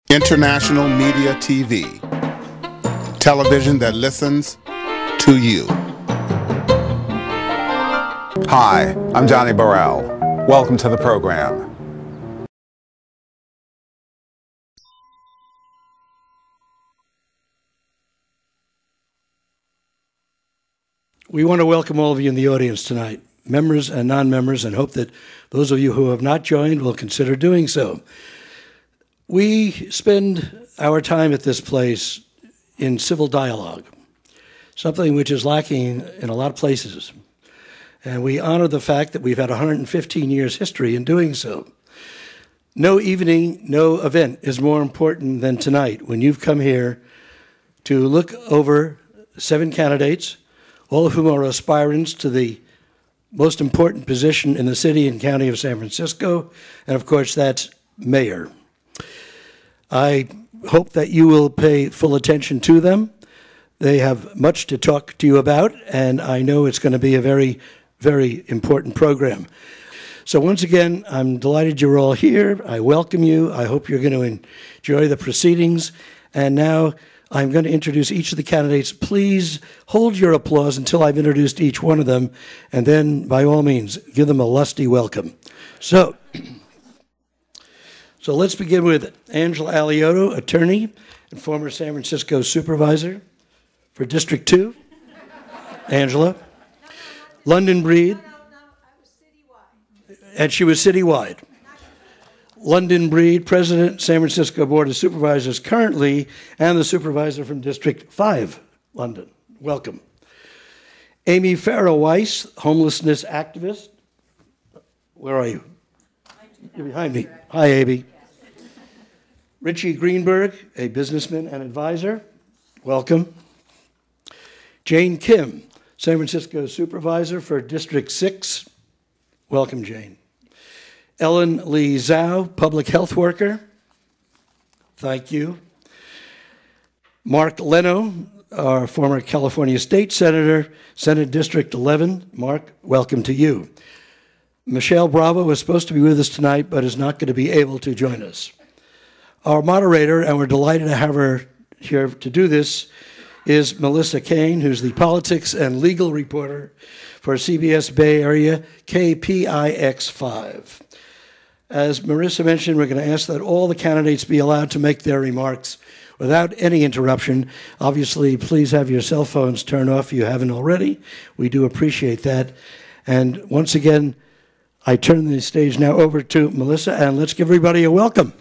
International Media TV. Television that listens to you. Hi, I'm Johnnie Burrell. Welcome to the program. We want to welcome all of you in the audience tonight, members and non-members, and hope that those of you who have not joined will consider doing so. We spend our time at this place in civil dialogue, something which is lacking in a lot of places. And we honor the fact that we've had 115 years history in doing so. No evening, no event is more important than tonight when you've come here to look over 7 candidates, all of whom are aspirants to the most important position in the city and county of San Francisco, and of course that's mayor. I hope that you will pay full attention to them. They have much to talk to you about, and I know it's going to be a very, very important program. So once again, I'm delighted you're all here. I welcome you. I hope you're going to enjoy the proceedings. And now I'm going to introduce each of the candidates. Please hold your applause until I've introduced each one of them, and then, by all means, give them a lusty welcome. So let's begin with Angela Alioto, attorney and former San Francisco supervisor for District 2. Angela. London Breed. No, I was citywide. And she was citywide. London Breed, president, San Francisco Board of Supervisors currently, and the supervisor from District 5, London. Welcome. Amy Farah Weiss, homelessness activist. Where are you? You're behind me. Hi, Amy. Richie Greenberg, a businessman and advisor. Welcome. Jane Kim, San Francisco supervisor for District 6. Welcome, Jane. Ellen Lee Zhao, public health worker. Thank you. Mark Leno, our former California state senator, Senate District 11. Mark, welcome to you. Michelle Bravo was supposed to be with us tonight, but is not going to be able to join us. Our moderator, and we're delighted to have her here to do this, is Melissa Caen, who's the politics and legal reporter for CBS Bay Area KPIX5. As Marissa mentioned, we're going to ask that all the candidates be allowed to make their remarks without any interruption. Obviously, please have your cell phones turned off if you haven't already. We do appreciate that. And once again, I turn the stage now over to Melissa, and let's give everybody a welcome.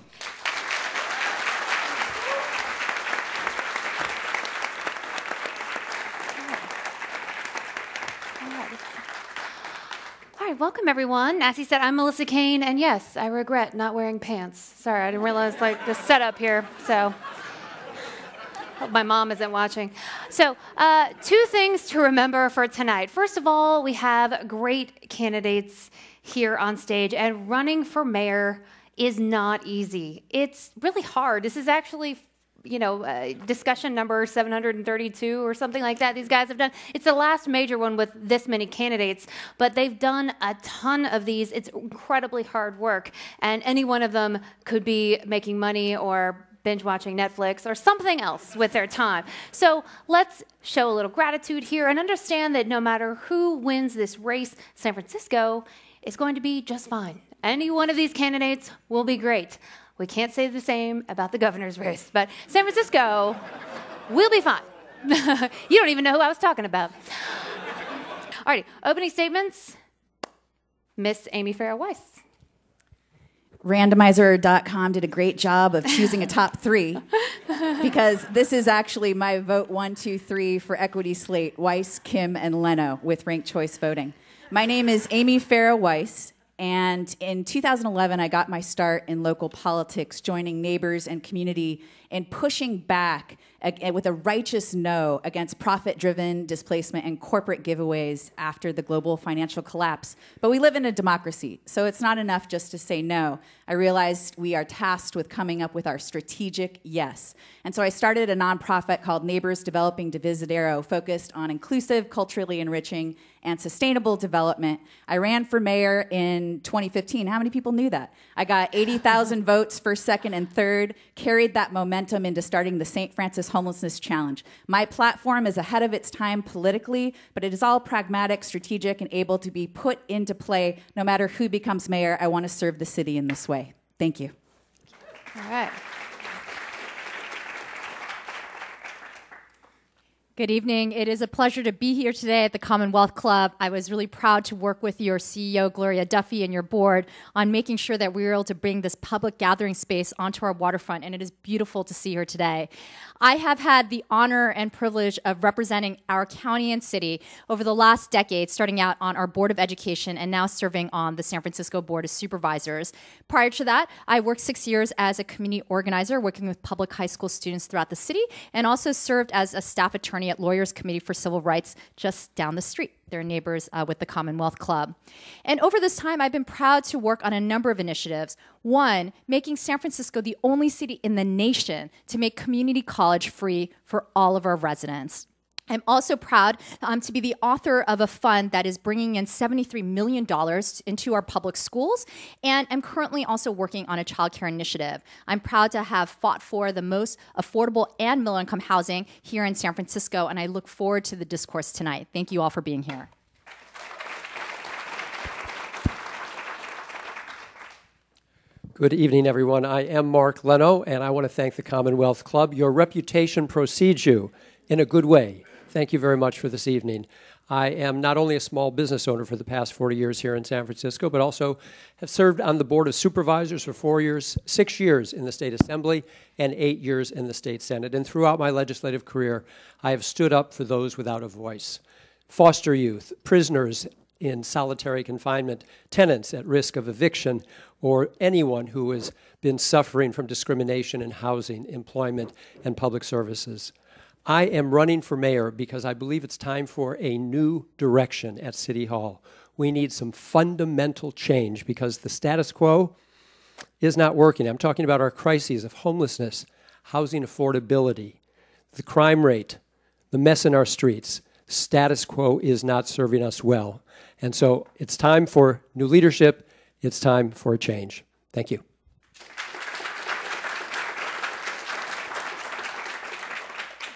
Welcome, everyone. As he said, I'm Melissa Caen, and yes, I regret not wearing pants. Sorry, I didn't realize the setup here, so hope my mom isn't watching. So 2 things to remember for tonight. First of all, we have great candidates here on stage, and running for mayor is not easy. It's really hard. This is actually discussion number 732 or something like that these guys have done. It's the last major one with this many candidates, but they've done a ton of these. It's incredibly hard work, and any one of them could be making money or binge watching Netflix or something else with their time. So let's show a little gratitude here and understand that no matter who wins this race, San Francisco is going to be just fine. Any one of these candidates will be great. We can't say the same about the governor's race, but San Francisco will be fine. You don't even know who I was talking about. All right, opening statements. Miss Amy Farah Weiss. Randomizer.com did a great job of choosing a top 3 because this is actually my vote 1, 2, 3 for equity slate, Weiss, Kim, and Leno with ranked choice voting. My name is Amy Farah Weiss. And in 2011, I got my start in local politics, joining neighbors and community and pushing back with a righteous no against profit-driven displacement and corporate giveaways after the global financial collapse. But we live in a democracy, so it's not enough just to say no. I realized we are tasked with coming up with our strategic yes. And so I started a nonprofit called Neighbors Developing Divisadero, focused on inclusive, culturally enriching, and sustainable development. I ran for mayor in 2015. How many people knew that? I got 80,000 votes for second and third, carried that momentum into starting the St. Francis Homelessness Challenge. My platform is ahead of its time politically, but it is all pragmatic, strategic, and able to be put into play no matter who becomes mayor. I want to serve the city in this way. Thank you. All right. Good evening. It is a pleasure to be here today at the Commonwealth Club. I was really proud to work with your CEO, Gloria Duffy, and your board on making sure that we were able to bring this public gathering space onto our waterfront, and it is beautiful to see her today. I have had the honor and privilege of representing our county and city over the last decade, starting out on our Board of Education and now serving on the San Francisco Board of Supervisors. Prior to that, I worked 6 years as a community organizer, working with public high school students throughout the city, and also served as a staff attorney at Lawyers Committee for Civil Rights just down the street. They're neighbors with the Commonwealth Club. And over this time, I've been proud to work on a number of initiatives. One, making San Francisco the only city in the nation to make community college free for all of our residents. I'm also proud to be the author of a fund that is bringing in $73 million into our public schools, and I'm currently also working on a child care initiative. I'm proud to have fought for the most affordable and middle-income housing here in San Francisco, and I look forward to the discourse tonight. Thank you all for being here. Good evening, everyone. I am Mark Leno, and I want to thank the Commonwealth Club. Your reputation precedes you in a good way. Thank you very much for this evening. I am not only a small business owner for the past 40 years here in San Francisco, but also have served on the Board of Supervisors for 4 years, 6 years in the State Assembly, and 8 years in the State Senate. And throughout my legislative career, I have stood up for those without a voice. Foster youth, prisoners in solitary confinement, tenants at risk of eviction, or anyone who has been suffering from discrimination in housing, employment, and public services. I am running for mayor because I believe it's time for a new direction at City Hall. We need some fundamental change because the status quo is not working. I'm talking about our crises of homelessness, housing affordability, the crime rate, the mess in our streets. Status quo is not serving us well. And so it's time for new leadership. It's time for a change. Thank you.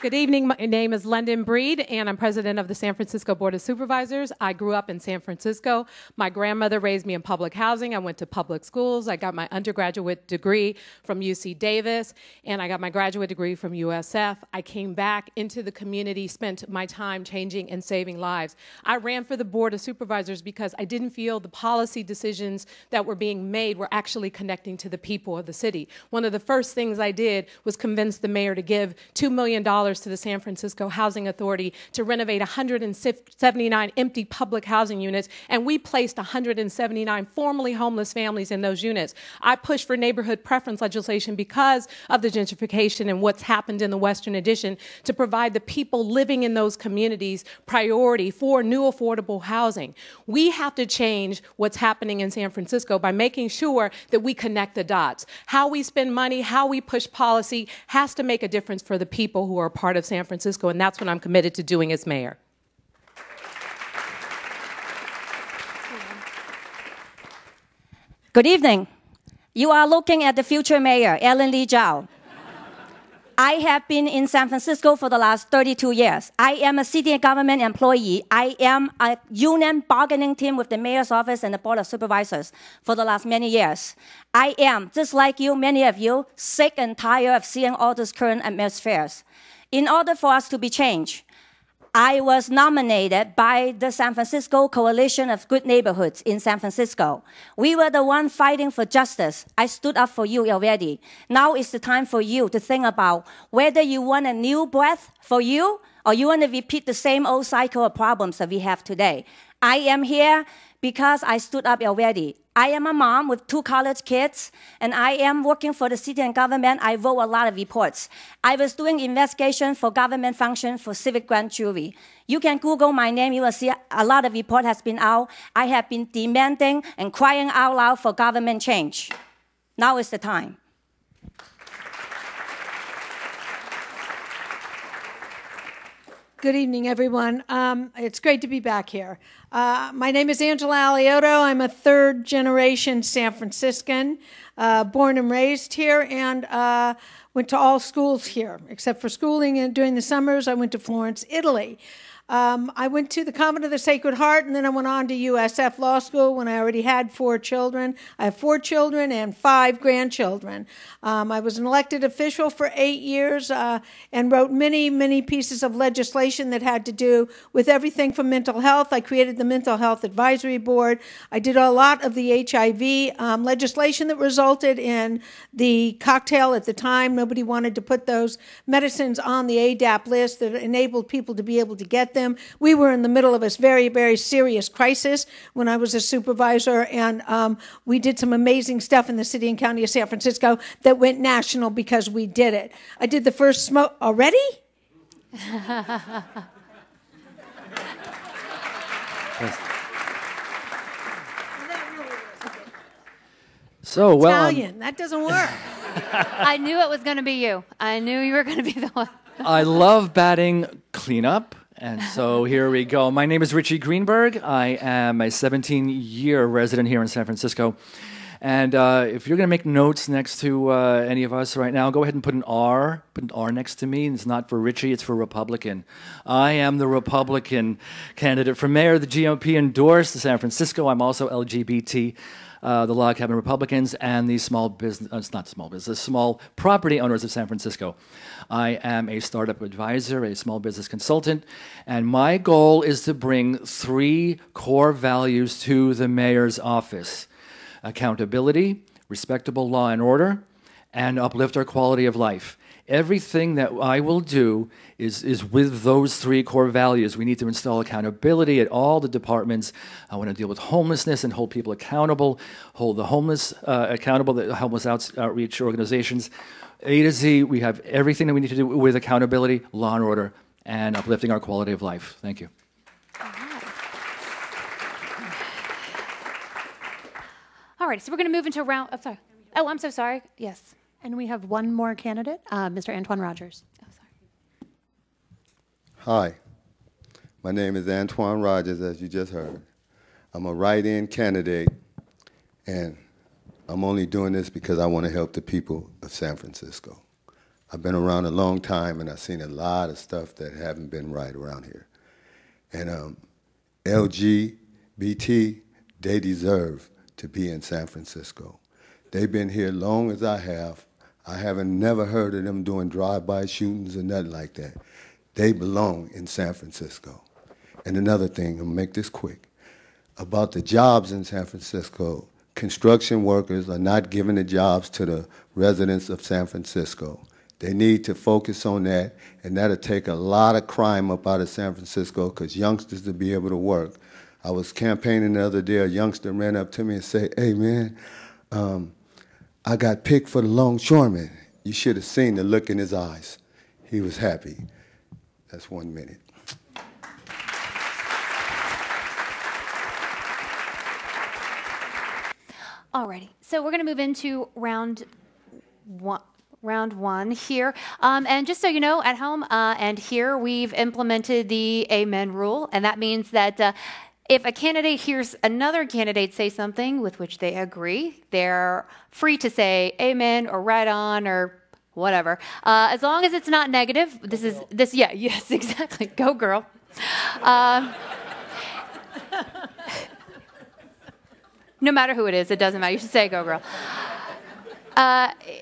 Good evening. My name is London Breed, and I'm president of the San Francisco Board of Supervisors. I grew up in San Francisco. My grandmother raised me in public housing. I went to public schools. I got my undergraduate degree from UC Davis, and I got my graduate degree from USF. I came back into the community, spent my time changing and saving lives. I ran for the Board of Supervisors because I didn't feel the policy decisions that were being made were actually connecting to the people of the city. One of the first things I did was convince the mayor to give $2 million to the San Francisco Housing Authority to renovate 179 empty public housing units, and we placed 179 formerly homeless families in those units. I pushed for neighborhood preference legislation because of the gentrification and what's happened in the Western Addition to provide the people living in those communities priority for new affordable housing. We have to change what's happening in San Francisco by making sure that we connect the dots. How we spend money, how we push policy has to make a difference for the people who are part of San Francisco, and that's what I'm committed to doing as mayor. Good evening. You are looking at the future mayor, Ellen Lee Zhao. I have been in San Francisco for the last 32 years. I am a city government employee. I am a union bargaining team with the mayor's office and the Board of Supervisors for the last many years. I am, just like you, many of you, sick and tired of seeing all these current atmospheres. In order for us to be changed, I was nominated by the San Francisco Coalition of Good Neighborhoods in San Francisco. We were the one fighting for justice. I stood up for you already. Now is the time for you to think about whether you want a new breath for you or you want to repeat the same old cycle of problems that we have today. I am here because I stood up already. I am a mom with 2 college kids, and I am working for the city and government. I wrote a lot of reports. I was doing investigation for government function for civic grand jury. You can Google my name. You will see a lot of report has been out. I have been demanding and crying out loud for government change. Now is the time. Good evening, everyone. It's great to be back here. My name is Angela Alioto. I'm a third-generation San Franciscan, born and raised here, and went to all schools here, except for schooling. And during the summers, I went to Florence, Italy. I went to the Convent of the Sacred Heart, and then I went on to USF Law School when I already had 4 children. I have 4 children and 5 grandchildren. I was an elected official for 8 years and wrote many, many pieces of legislation that had to do with everything from mental health. I created the Mental Health Advisory Board. I did a lot of the HIV legislation that resulted in the cocktail at the time. Nobody wanted to put those medicines on the ADAP list that enabled people to be able to get them. We were in the middle of a very, very serious crisis when I was a supervisor, and we did some amazing stuff in the city and county of San Francisco that went national because we did it. I did the first smoke already? So, well, Italian, that doesn't work. I knew it was going to be you. I knew you were going to be the one. I love batting cleanup. And so here we go. My name is Richie Greenberg. I am a 17-year resident here in San Francisco. And if you're going to make notes next to any of us right now, go ahead and put an R. Put an R next to me. It's not for Richie, it's for Republican. I am the Republican candidate for mayor. The GOP endorsed San Francisco. I'm also LGBT. The Log Cabin Republicans and the small business, not small business, small property owners of San Francisco. I am a startup advisor, a small business consultant, and my goal is to bring 3 core values to the mayor's office: accountability, respectable law and order, and uplift our quality of life. Everything that I will do is with those 3 core values. We need to install accountability at all the departments. I want to deal with homelessness and hold people accountable, hold the homeless accountable, the homeless outreach organizations. A to Z, we have everything that we need to do with accountability, law and order, and uplifting our quality of life. Thank you. All right, so we're going to move into a round. Oh, sorry. Oh, I'm so sorry. Yes. And we have one more candidate, Mr. Antoine Rogers. Oh, sorry. Hi, my name is Antoine Rogers, as you just heard. I'm a write-in candidate, and I'm only doing this because I want to help the people of San Francisco. I've been around a long time, and I've seen a lot of stuff that haven't been right around here. And LGBT, they deserve to be in San Francisco. They've been here long as I have. I haven't never heard of them doing drive-by shootings or nothing like that. They belong in San Francisco. And another thing, I'm gonna make this quick, about the jobs in San Francisco. Construction workers are not giving the jobs to the residents of San Francisco. They need to focus on that, and that'll take a lot of crime up out of San Francisco because youngsters will be able to work. I was campaigning the other day, a youngster ran up to me and said, "Hey man, I got picked for the longshoreman." You should have seen the look in his eyes. He was happy. That's 1 minute. Alrighty, so we're going to move into round one here. And just so you know, at home and here, we've implemented the amen rule, and that means that if a candidate hears another candidate say something with which they agree, they're free to say amen or right on or whatever. As long as it's not negative, yes, exactly. Go girl. No matter who it is, it doesn't matter. You should say go girl.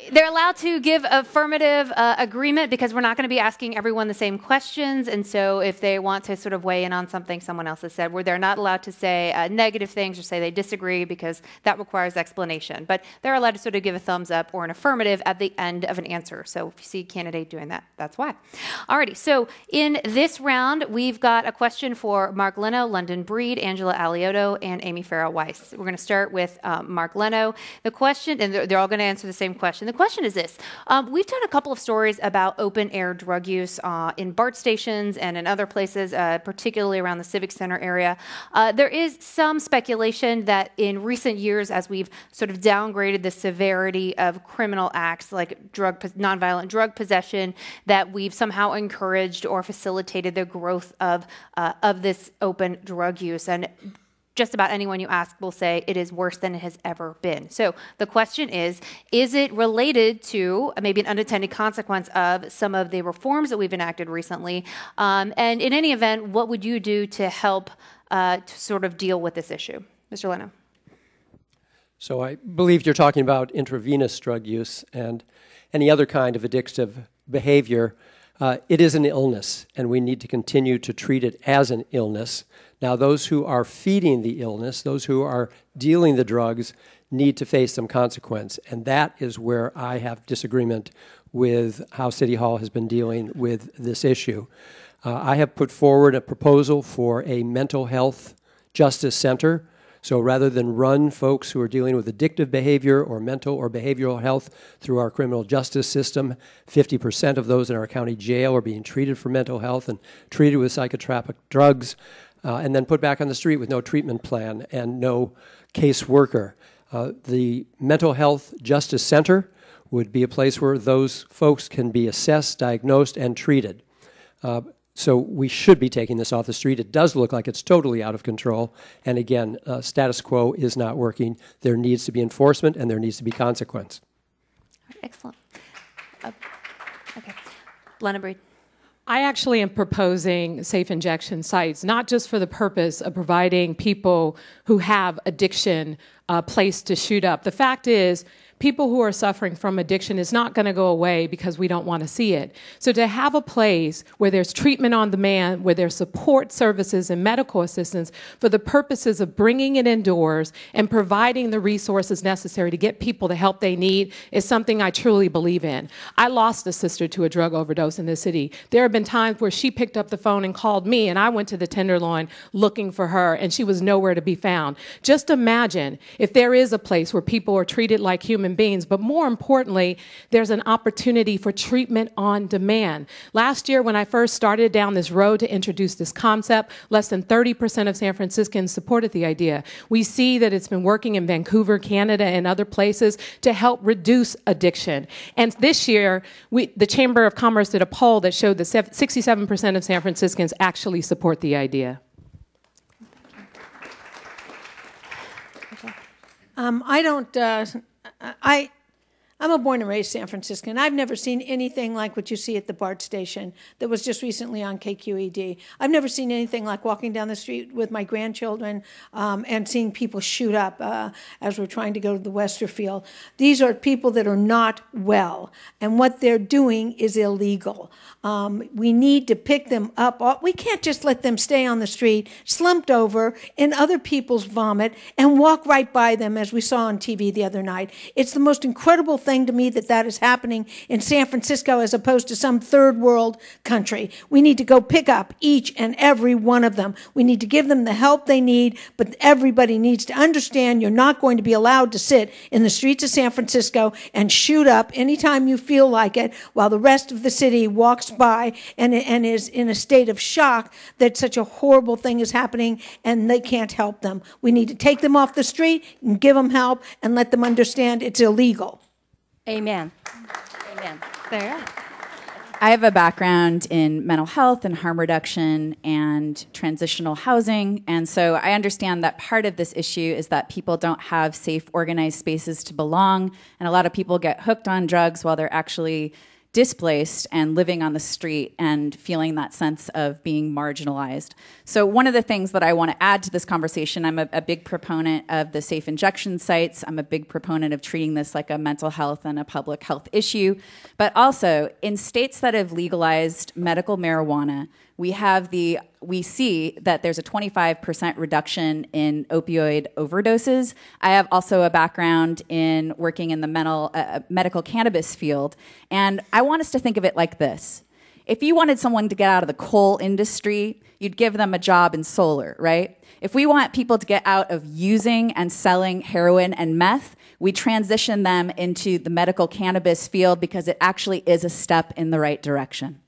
They're allowed to give affirmative agreement because we're not going to be asking everyone the same questions. And so if they want to sort of weigh in on something someone else has said, where they're not allowed to say negative things or say they disagree because that requires explanation. But they're allowed to sort of give a thumbs up or an affirmative at the end of an answer. So if you see a candidate doing that, that's why. Alrighty, so in this round, we've got a question for Mark Leno, London Breed, Angela Alioto, and Amy Farah Weiss. We're going to start with Mark Leno. The question, and they're all going to answer the same question. The question is this. We've done a couple of stories about open-air drug use in BART stations and in other places, particularly around the Civic Center area. There is some speculation that in recent years, as we've sort of downgraded the severity of criminal acts like nonviolent drug possession, that we've somehow encouraged or facilitated the growth of this open drug use. And just about anyone you ask will say it is worse than it has ever been. So the question is it related to maybe an unintended consequence of some of the reforms that we've enacted recently? And in any event, what would you do to help to sort of deal with this issue? Mr. Leno. So I believe you're talking about intravenous drug use and any other kind of addictive behavior. It is an illness, and we need to continue to treat it as an illness. Now, those who are feeding the illness, those who are dealing the drugs, need to face some consequence, and that is where I have disagreement with how City Hall has been dealing with this issue. I have put forward a proposal for a mental health justice center. So rather than run folks who are dealing with addictive behavior or mental or behavioral health through our criminal justice system, 50% of those in our county jail are being treated for mental health and treated with psychotropic drugs, and then put back on the street with no treatment plan and no caseworker. The Mental Health Justice Center would be a place where those folks can be assessed, diagnosed, and treated. So we should be taking this off the street. It does look like it's totally out of control. And again, status quo is not working. There needs to be enforcement, and there needs to be consequence. Excellent. Okay. Lena Breed. I actually am proposing safe injection sites, not just for the purpose of providing people who have addiction a place to shoot up. The fact is, people who are suffering from addiction is not going to go away because we don't want to see it. So to have a place where there's treatment on demand, where there's support services and medical assistance for the purposes of bringing it indoors and providing the resources necessary to get people the help they need is something I truly believe in. I lost a sister to a drug overdose in this city. There have been times where she picked up the phone and called me, and I went to the Tenderloin looking for her, and she was nowhere to be found. Just imagine if there is a place where people are treated like human beings, but more importantly, there's an opportunity for treatment on demand. Last year, when I first started down this road to introduce this concept, less than 30% of San Franciscans supported the idea. We see that it's been working in Vancouver, Canada, and other places to help reduce addiction. And this year, the Chamber of Commerce did a poll that showed that 67% of San Franciscans actually support the idea. I'm a born and raised San Franciscan. I've never seen anything like what you see at the BART station that was just recently on KQED. I've never seen anything like walking down the street with my grandchildren and seeing people shoot up as we're trying to go to the Westerfield. These are people that are not well, and what they're doing is illegal. We need to pick them up. We can't just let them stay on the street, slumped over in other people's vomit, and walk right by them, as we saw on TV the other night. It's the most incredible thing to me that is happening in San Francisco as opposed to some third world country. We need to go pick up each and every one of them. We need to give them the help they need, but everybody needs to understand you're not going to be allowed to sit in the streets of San Francisco and shoot up anytime you feel like it while the rest of the city walks by and is in a state of shock that such a horrible thing is happening and they can't help them. We need to take them off the street and give them help and let them understand it's illegal. Amen. Amen. There. I have a background in mental health and harm reduction and transitional housing, and so I understand that part of this issue is that people don't have safe, organized spaces to belong, and a lot of people get hooked on drugs while they're actually displaced and living on the street and feeling that sense of being marginalized. So one of the things that I want to add to this conversation, I'm a big proponent of the safe injection sites. I'm a big proponent of treating this like a mental health and a public health issue. But also, in states that have legalized medical marijuana, we see that there's a 25% reduction in opioid overdoses. I have also a background in working in the medical cannabis field, and I want us to think of it like this. If you wanted someone to get out of the coal industry, you'd give them a job in solar, right? If we want people to get out of using and selling heroin and meth, we transition them into the medical cannabis field because it actually is a step in the right direction.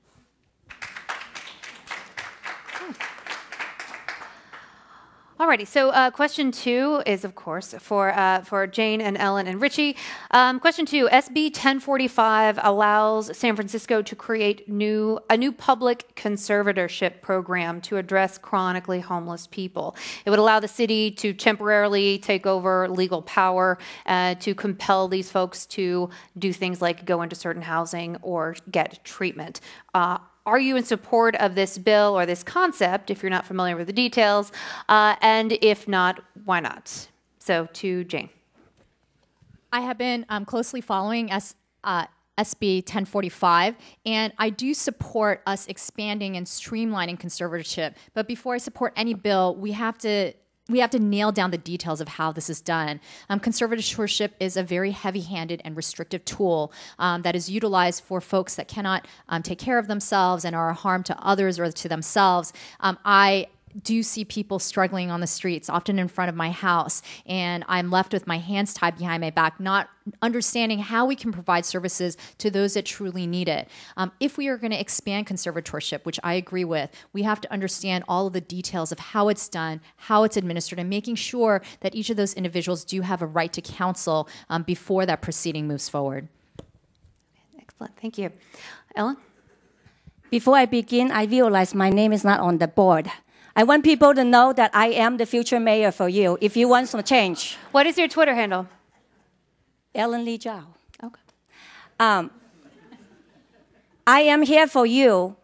Alrighty, so question 2 is, of course, for Jane and Ellen and Richie. Question 2, SB 1045 allows San Francisco to create a new public conservatorship program to address chronically homeless people. It would allow the city to temporarily take over legal power to compel these folks to do things like go into certain housing or get treatment. Are you in support of this bill or this concept, if you're not familiar with the details? And if not, why not? So to Jane. I have been closely following SB 1045, and I do support us expanding and streamlining conservatorship. But before I support any bill, we have to nail down the details of how this is done. Conservatorship is a very heavy-handed and restrictive tool that is utilized for folks that cannot take care of themselves and are a harm to others or to themselves. I do see people struggling on the streets, often in front of my house, and I'm left with my hands tied behind my back, not understanding how we can provide services to those that truly need it. If we are going to expand conservatorship, which I agree with, we have to understand all of the details of how it's done, how it's administered, and making sure that each of those individuals do have a right to counsel before that proceeding moves forward. Excellent, thank you. Ellen? Before I begin, I realize my name is not on the board. I want people to know that I am the future mayor for you if you want some change. What is your Twitter handle? Ellen Lee Zhao. Okay. I am here for you.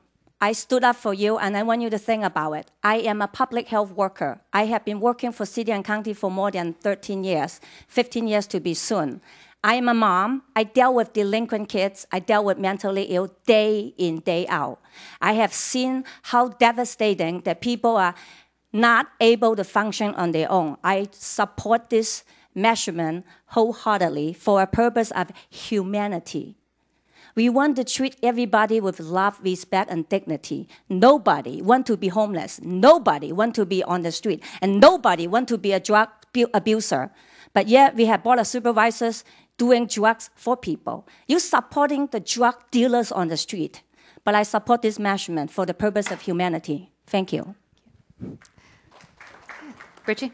I stood up for you, and I want you to think about it. I am a public health worker. I have been working for city and county for more than 13 years, 15 years to be soon. I am a mom. I dealt with delinquent kids. I dealt with mentally ill day in, day out. I have seen how devastating that people are not able to function on their own. I support this measurement wholeheartedly for a purpose of humanity. We want to treat everybody with love, respect, and dignity. Nobody wants to be homeless. Nobody wants to be on the street. And nobody wants to be a drug abuser. But yet we have board of supervisors doing drugs for people. You're supporting the drug dealers on the street. But I support this measurement for the purpose of humanity. Thank you. Richie?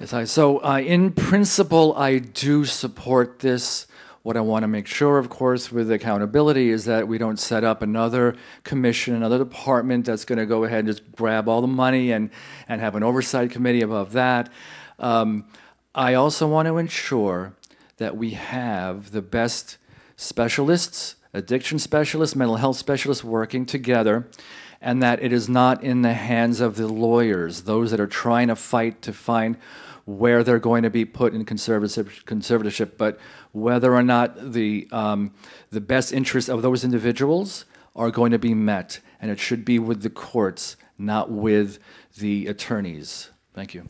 Yes, so in principle, I do support this. What I want to make sure, of course, with accountability is that we don't set up another commission, another department that's going to go ahead and just grab all the money and have an oversight committee above that. I also want to ensure that we have the best specialists, addiction specialists, mental health specialists working together, and that it is not in the hands of the lawyers, those that are trying to fight to find where they're going to be put in conservatorship, but whether or not the best interests of those individuals are going to be met, and it should be with the courts, not with the attorneys. Thank you.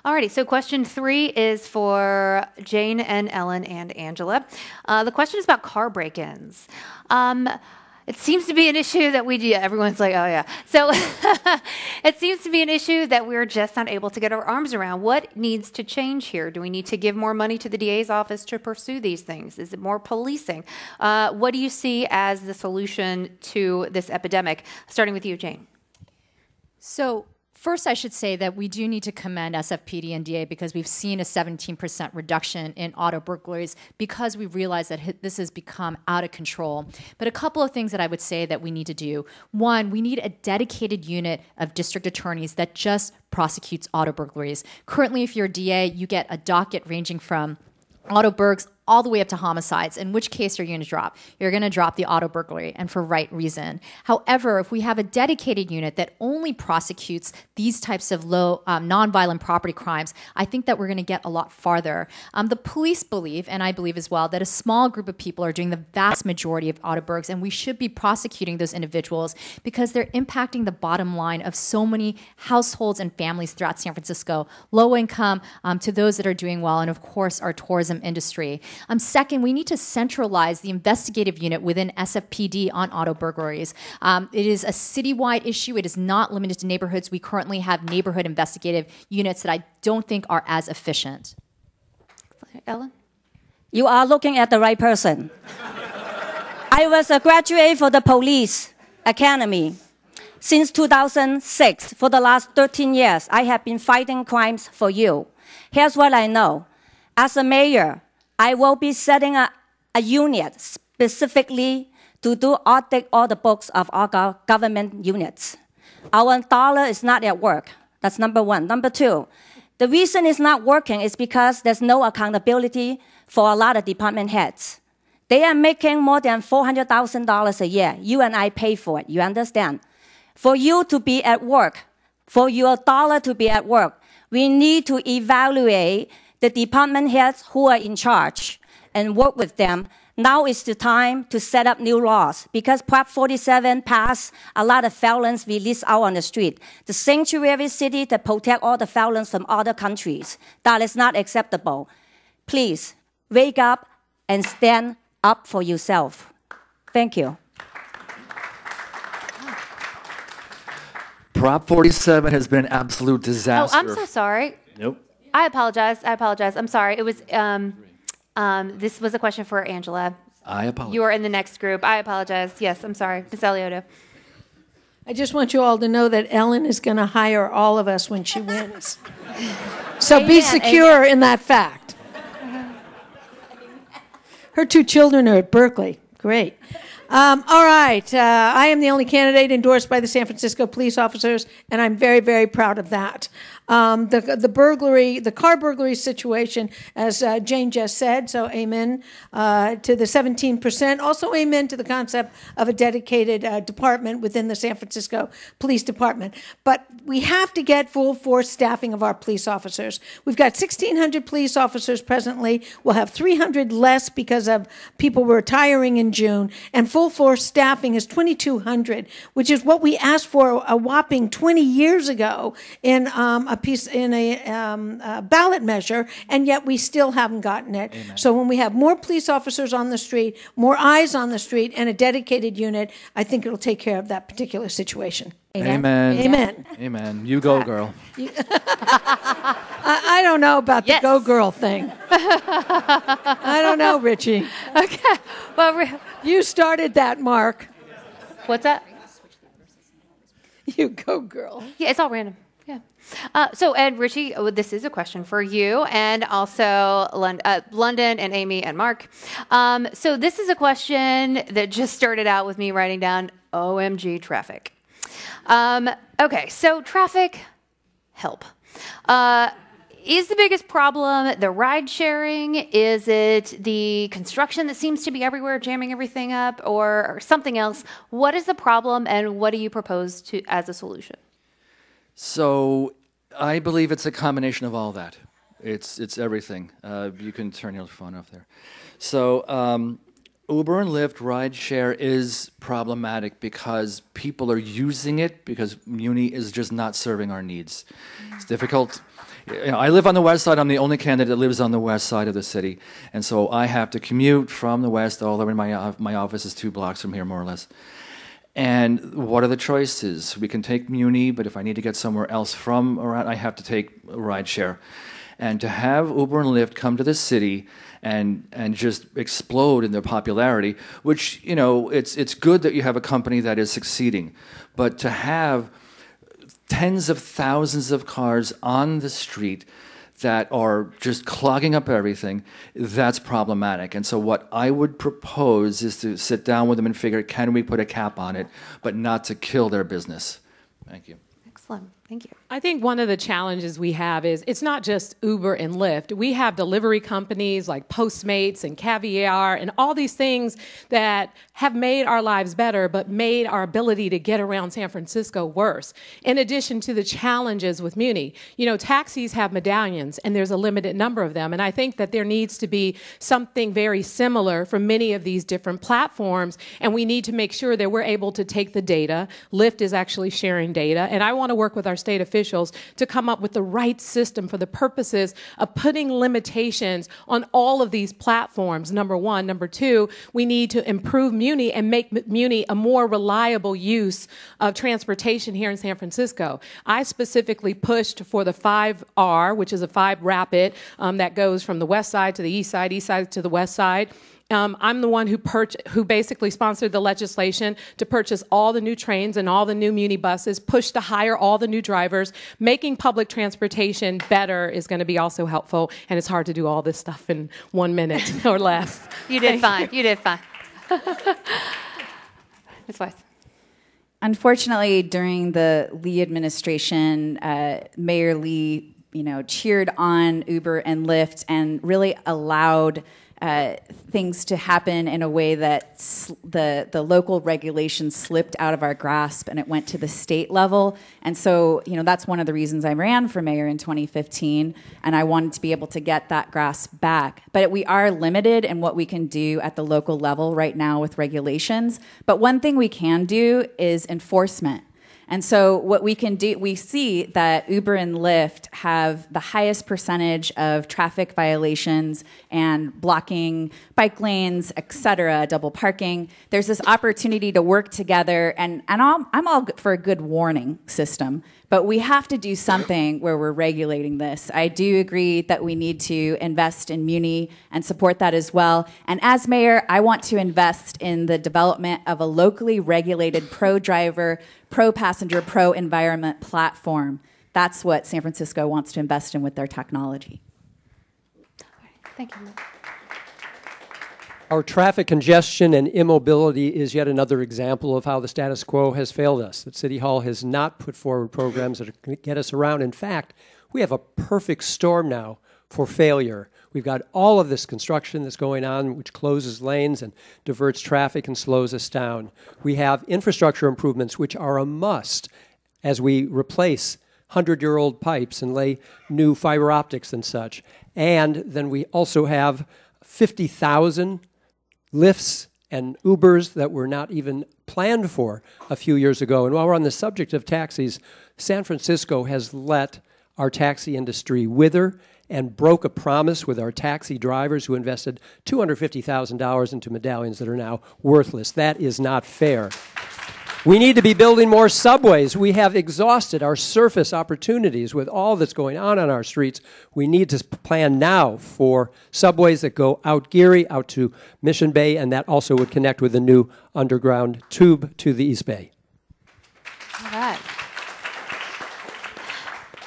Alrighty, so question 3 is for Jane and Ellen and Angela. The question is about car break-ins. It seems to be an issue that everyone's like, oh yeah. So it seems to be an issue that we're just not able to get our arms around. What needs to change here? Do we need to give more money to the DA's office to pursue these things? Is it more policing? What do you see as the solution to this epidemic? Starting with you, Jane. So first, I should say that we do need to commend SFPD and DA because we've seen a 17% reduction in auto burglaries because we realize that this has become out of control. But a couple of things that I would say that we need to do. One, we need a dedicated unit of district attorneys that just prosecutes auto burglaries. Currently, if you're a DA, you get a docket ranging from auto burgs all the way up to homicides. In which case are you going to drop? You're going to drop the auto burglary, and for right reason. However, if we have a dedicated unit that only prosecutes these types of low nonviolent property crimes, I think that we're going to get a lot farther. The police believe, and I believe as well, that a small group of people are doing the vast majority of auto burgs, and we should be prosecuting those individuals because they're impacting the bottom line of so many households and families throughout San Francisco, low income to those that are doing well, and of course our tourism industry. Second, we need to centralize the investigative unit within SFPD on auto burglaries. It is a citywide issue. It is not limited to neighborhoods. We currently have neighborhood investigative units that I don't think are as efficient. Ellen? You are looking at the right person. I was a graduate for the police academy. Since 2006, for the last 13 years, I have been fighting crimes for you. Here's what I know. As a mayor, I will be setting a unit specifically to do audit all the books of our government units. Our dollar is not at work. That's number one. Number two, the reason it's not working is because there's no accountability for a lot of department heads. They are making more than $400,000 a year. You and I pay for it. You understand? For you to be at work, for your dollar to be at work, we need to evaluate the department heads who are in charge and work with them. Now is the time to set up new laws because Prop 47 passed a lot of felons released out on the street. The sanctuary city to protect all the felons from other countries. That is not acceptable. Please, wake up and stand up for yourself. Thank you. Prop 47 has been an absolute disaster. Oh, I'm so sorry. Nope. I apologize. I'm sorry. It was, this was a question for Angela. I apologize. You are in the next group. I apologize. Yes, I'm sorry. Ms. Alioto. I just want you all to know that Ellen is going to hire all of us when she wins. So be secure in that fact. Her 2 children are at Berkeley. Great. All right. I am the only candidate endorsed by the San Francisco police officers, and I'm very, very proud of that. The car burglary situation, as Jane just said, so amen to the 17%. Also amen to the concept of a dedicated department within the San Francisco Police Department. But we have to get full force staffing of our police officers. We've got 1,600 police officers presently. We'll have 300 less because of people retiring in June. And full force staffing is 2,200, which is what we asked for a whopping 20 years ago in a ballot measure, and yet we still haven't gotten it. Amen. So when we have more police officers on the street, more eyes on the street, and a dedicated unit, I think it'll take care of that particular situation. Amen. Amen. Amen. You go, girl. I don't know about the go girl thing. I don't know, Richie. Okay. Well, you started that, Mark. What's that? You go, girl. Yeah, it's all random. Yeah. And Richie, this is a question for you and also London and Amy and Mark. So this is a question that just started out with me writing down OMG traffic. Okay, so traffic, help. Is the biggest problem the ride sharing? Is it the construction that seems to be everywhere, jamming everything up, or something else? What is the problem, and what do you propose as a solution? So I believe it's a combination of all that. It's everything. You can turn your phone off there. So Uber and Lyft rideshare is problematic because people are using it because Muni is just not serving our needs. It's difficult. You know, I live on the west side. I'm the only candidate that lives on the west side of the city. And so I have to commute from the west all the way to my office is 2 blocks from here, more or less. And what are the choices? We can take Muni, but if I need to get somewhere else from around, I have to take a rideshare. And to have Uber and Lyft come to the city and just explode in their popularity, which, you know, it's good that you have a company that is succeeding, but to have tens of thousands of cars on the street that are just clogging up everything, that's problematic. And so what I would propose is to sit down with them and figure, can we put a cap on it, but not to kill their business? Thank you. Excellent. Thank you. I think one of the challenges we have is it's not just Uber and Lyft. We have delivery companies like Postmates and Caviar and all these things that have made our lives better, but made our ability to get around San Francisco worse. In addition to the challenges with Muni, you know, taxis have medallions and there's a limited number of them. And I think that there needs to be something very similar for many of these different platforms. And we need to make sure that we're able to take the data. Lyft is actually sharing data. And I want to work with our our state officials to come up with the right system for the purposes of putting limitations on all of these platforms, number one. Number two, we need to improve Muni and make Muni a more reliable use of transportation here in San Francisco. I specifically pushed for the 5R, which is a 5 rapid that goes from the west side to the east side to the west side. I'm the one who basically sponsored the legislation to purchase all the new trains and all the new Muni buses, push to hire all the new drivers. Making public transportation better is going to be also helpful, and it's hard to do all this stuff in 1 minute or less. You did fine. You did fine. Ms. Weiss. Unfortunately, during the Lee administration, Mayor Lee, cheered on Uber and Lyft and really allowed things to happen in a way that the local regulation slipped out of our grasp and it went to the state level. And so, that's one of the reasons I ran for mayor in 2015, and I wanted to be able to get that grasp back. But we are limited in what we can do at the local level right now with regulations. But one thing we can do is enforcement. And so what we can do, we see that Uber and Lyft have the highest percentage of traffic violations and blocking bike lanes, et cetera, double parking. There's this opportunity to work together, and I'm all for a good warning system, but we have to do something where we're regulating this. I do agree that we need to invest in Muni and support that as well. And as mayor, I want to invest in the development of a locally regulated pro-driver, pro-passenger, pro-environment platform. That's what San Francisco wants to invest in with their technology. Thank you. Our traffic congestion and immobility is yet another example of how the status quo has failed us, that City Hall has not put forward programs that are going to get us around. In fact, we have a perfect storm now for failure. We've got all of this construction that's going on, which closes lanes and diverts traffic and slows us down. We have infrastructure improvements, which are a must as we replace 100-year-old pipes and lay new fiber optics and such. And then we also have 50,000 lifts and Ubers that were not even planned for a few years ago. And while we're on the subject of taxis, San Francisco has let our taxi industry wither and broke a promise with our taxi drivers who invested $250,000 into medallions that are now worthless. That is not fair. We need to be building more subways. We have exhausted our surface opportunities with all that's going on our streets. We need to plan now for subways that go out Geary, out to Mission Bay, and that also would connect with the new underground tube to the East Bay. All right.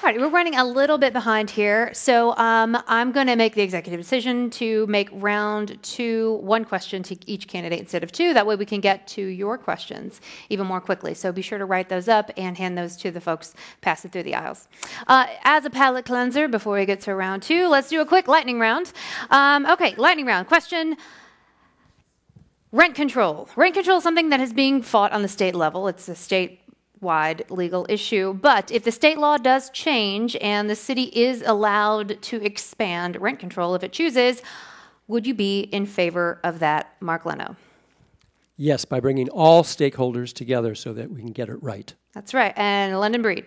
All right, we're running a little bit behind here, so I'm going to make the executive decision to make round 2 one question to each candidate instead of 2. That way we can get to your questions even more quickly. So be sure to write those up and hand those to the folks passing through the aisles. As a palate cleanser, before we get to round 2, let's do a quick lightning round. Okay, lightning round. Question: rent control. Rent control is something that is being fought on the state level. It's a state-wide legal issue. But if the state law does change and the city is allowed to expand rent control if it chooses, would you be in favor of that, Mark Leno? Yes, by bringing all stakeholders together so that we can get it right. That's right. And London Breed?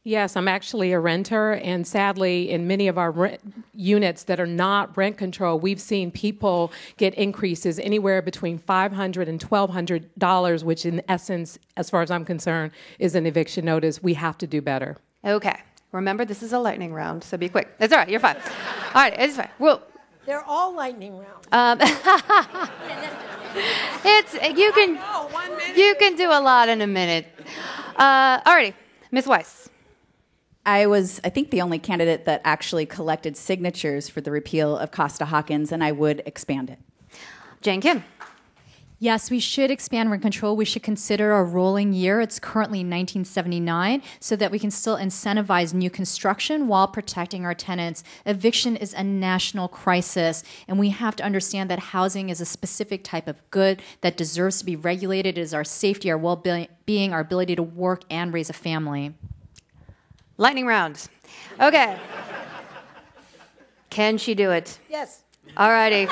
Yes, I'm actually a renter, and sadly, in many of our units that are not rent control, we've seen people get increases anywhere between $500 and $1,200, which in essence, as far as I'm concerned, is an eviction notice. We have to do better. Okay. Remember, this is a lightning round, so be quick. That's all right. You're fine. All right. It's fine. Well, they're all lightning rounds. You can do a lot in a minute. All righty. Ms. Weiss. I was, I think, the only candidate that actually collected signatures for the repeal of Costa-Hawkins, and I would expand it. Jane Kim. Yes, we should expand rent control. We should consider a rolling year. It's currently 1979, so that we can still incentivize new construction while protecting our tenants. Eviction is a national crisis, and we have to understand that housing is a specific type of good that deserves to be regulated. It is our safety, our well-being, our ability to work and raise a family. Lightning round. Okay. Can she do it? Yes. All righty.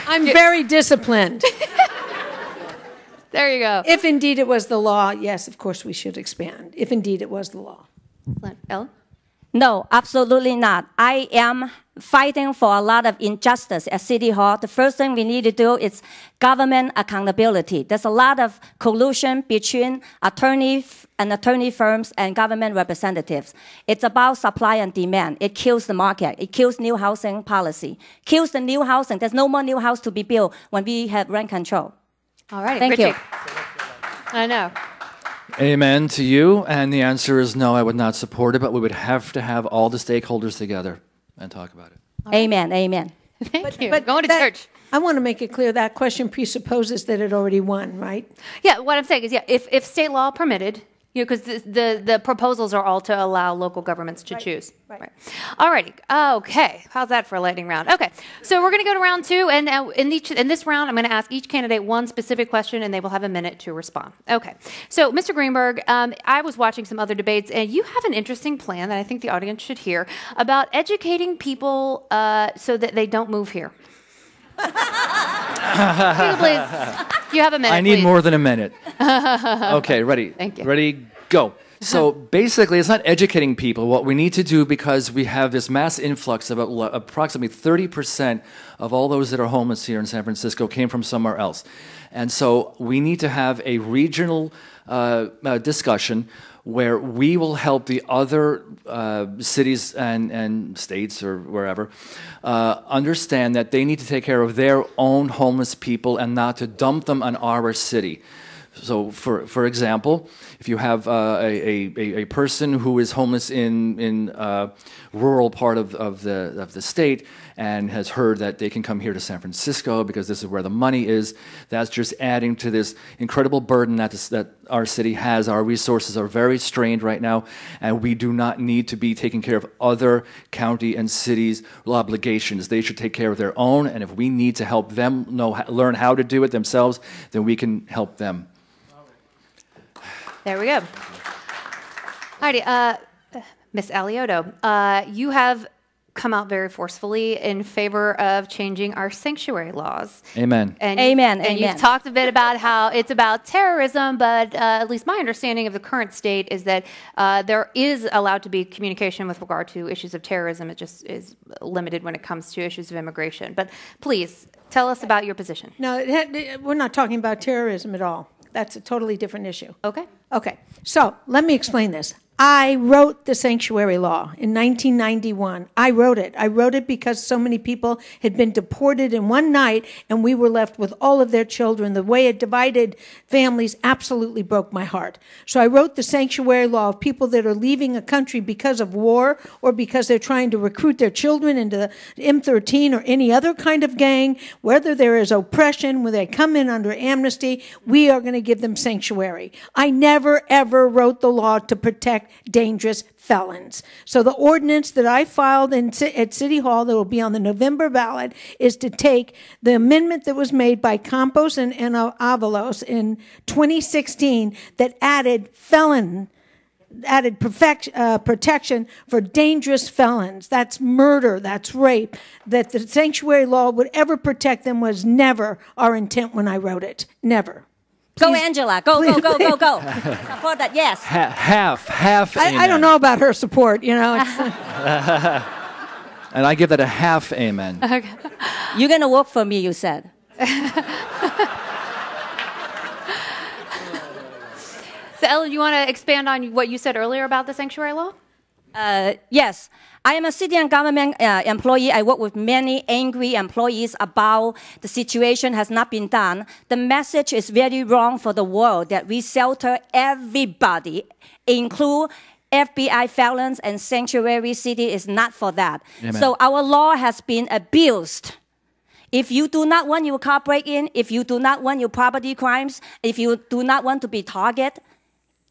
I'm very disciplined. There you go. If indeed it was the law, yes, of course we should expand. If indeed it was the law. Ellen? No, absolutely not. I am fighting for a lot of injustice at City Hall. The first thing we need to do is government accountability. There's a lot of collusion between attorney firms and government representatives. It's about supply and demand. It kills the market. It kills new housing policy. Kills the new housing. There's no more new house to be built when we have rent control. All right, Thank Richie. you. I know. Amen to you. And the answer is no, I would not support it, but we would have to have all the stakeholders together and talk about it. Amen, amen. Thank you. Going to church. I want to make it clear that question presupposes that it already won, right? Yeah, what I'm saying is, if state law permitted, because the proposals are all to allow local governments to choose. Right. All righty. Okay. How's that for a lightning round? Okay. So we're going to go to round two, and in this round, I'm going to ask each candidate one specific question, and they will have a minute to respond. Okay. So, Mr. Greenberg, I was watching some other debates, and you have an interesting plan that I think the audience should hear about educating people so that they don't move here. Please. You have a minute. I need please. more than a minute. Okay, ready? Thank you. Ready, go. So basically, it's not educating people. What we need to do, because we have this mass influx of approximately 30% of all those that are homeless here in San Francisco came from somewhere else. And so we need to have a regional discussion where we will help the other cities and states or wherever understand that they need to take care of their own homeless people and not to dump them on our city. So, for example, if you have a person who is homeless in rural part of the state and has heard that they can come here to San Francisco because this is where the money is, that's just adding to this incredible burden that our city has. Our resources are very strained right now, and we do not need to be taking care of other county and cities' obligations. They should take care of their own, and if we need to help them learn how to do it themselves, then we can help them. There we go. Alrighty, Miss Alioto, you have come out very forcefully in favor of changing our sanctuary laws. Amen. Amen. And you've talked a bit about how it's about terrorism, but at least my understanding of the current state is that there is allowed to be communication with regard to issues of terrorism. It just is limited when it comes to issues of immigration. But please, tell us about your position. No, we're not talking about terrorism at all. That's a totally different issue. Okay. Okay. So let me explain this. I wrote the sanctuary law in 1991. I wrote it. I wrote it because so many people had been deported in one night, and we were left with all of their children. The way it divided families absolutely broke my heart. So I wrote the sanctuary law of people that are leaving a country because of war or because they're trying to recruit their children into the M13 or any other kind of gang, whether there is oppression, when they come in under amnesty, we are going to give them sanctuary. I never, ever wrote the law to protect dangerous felons. So the ordinance that I filed at City Hall that will be on the November ballot is to take the amendment that was made by Campos and Avalos in 2016 that added protection for dangerous felons. That's murder, that's rape. That the sanctuary law would ever protect them was never our intent when I wrote it. Never. Go, Angela. Go. Support that, yes. Half. I don't know about her support, you know. And I give that a half amen. Okay. You're going to work for me, you said. So, Ellen, you want to expand on what you said earlier about the sanctuary law? Yes. I am a city and government employee. I work with many angry employees about the situation has not been done. The message is very wrong for the world that we shelter everybody, include FBI felons and sanctuary city is not for that. Amen. So our law has been abused. If you do not want your car break-in, if you do not want your property crimes, if you do not want to be targeted,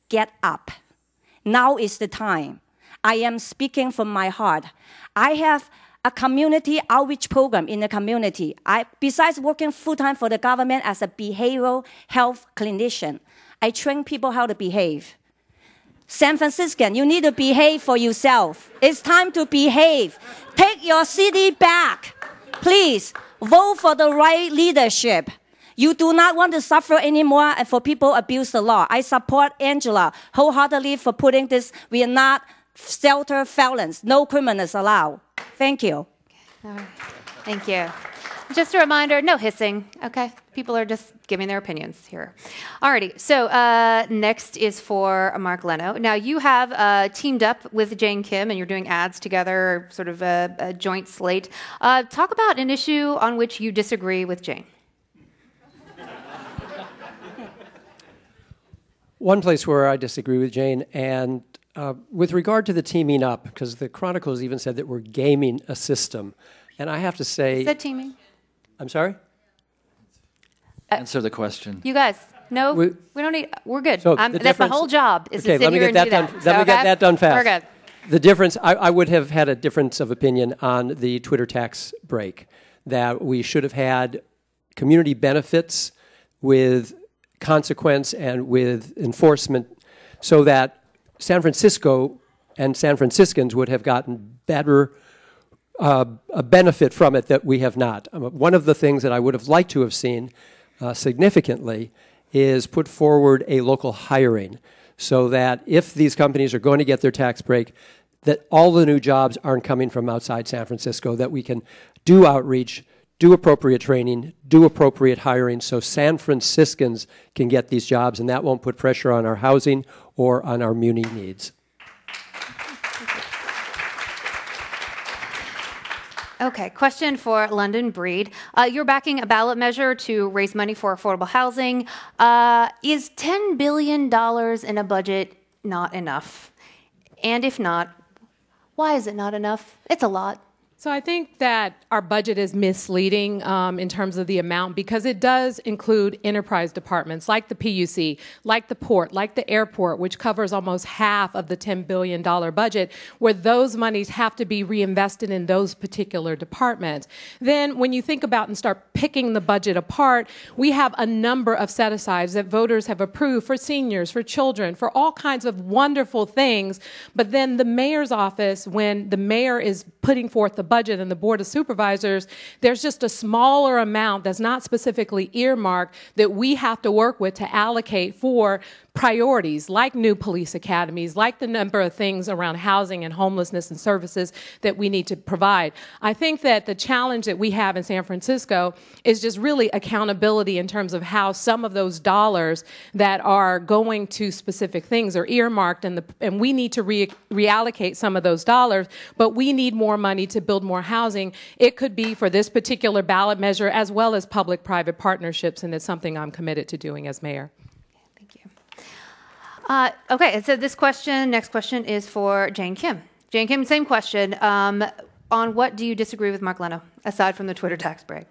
get up. Now is the time. I am speaking from my heart. I have a community outreach program in the community. Besides working full-time for the government as a behavioral health clinician, I train people how to behave. San Franciscan, you need to behave for yourself. It's time to behave. Take your city back. Please, vote for the right leadership. You do not want to suffer anymore and for people abuse the law. I support Angela wholeheartedly for putting this. We are not shelter felons. No criminals allowed. Thank you. All right. Thank you. Just a reminder, no hissing, okay? People are just giving their opinions here. Alrighty, so next is for Mark Leno. Now, you have teamed up with Jane Kim, and you're doing ads together, sort of a joint slate. Talk about an issue on which you disagree with Jane. One place where I disagree with Jane, and with regard to the teaming up, because the Chronicles even said that we're gaming a system, and I have to say... Is that teaming? I'm sorry? Answer the question. You guys, no, we don't need, we're good. So that's the whole job, is to sit here and do that. Let me get that done fast. We're good. The difference, I would have had a difference of opinion on the Twitter tax break, that we should have had community benefits with consequence and with enforcement so that San Francisco and San Franciscans would have gotten better a benefit from it that we have not. One of the things that I would have liked to have seen significantly is put forward a local hiring so that if these companies are going to get their tax break, that all the new jobs aren't coming from outside San Francisco, that we can do outreach, do appropriate training, do appropriate hiring so San Franciscans can get these jobs, and that won't put pressure on our housing or on our muni needs. Okay, question for London Breed. You're backing a ballot measure to raise money for affordable housing. Is $10 billion in a budget not enough? And if not, why is it not enough? It's a lot. So I think that our budget is misleading in terms of the amount because it does include enterprise departments like the PUC, like the port, like the airport, which covers almost half of the $10 billion budget, where those monies have to be reinvested in those particular departments. Then when you think about and start picking the budget apart, we have a number of set-asides that voters have approved for seniors, for children, for all kinds of wonderful things. But then the mayor's office, when the mayor is putting forth the budget and the Board of Supervisors, there's just a smaller amount that's not specifically earmarked that we have to work with to allocate for priorities like new police academies, like the number of things around housing and homelessness and services that we need to provide. I think that the challenge that we have in San Francisco is just really accountability in terms of how some of those dollars that are going to specific things are earmarked, and we need to reallocate some of those dollars, but we need more money to build more housing. It could be for this particular ballot measure as well as public-private partnerships, and it's something I'm committed to doing as mayor. Okay, so next question is for Jane Kim. Jane Kim, same question. On what do you disagree with Mark Leno, aside from the Twitter tax break?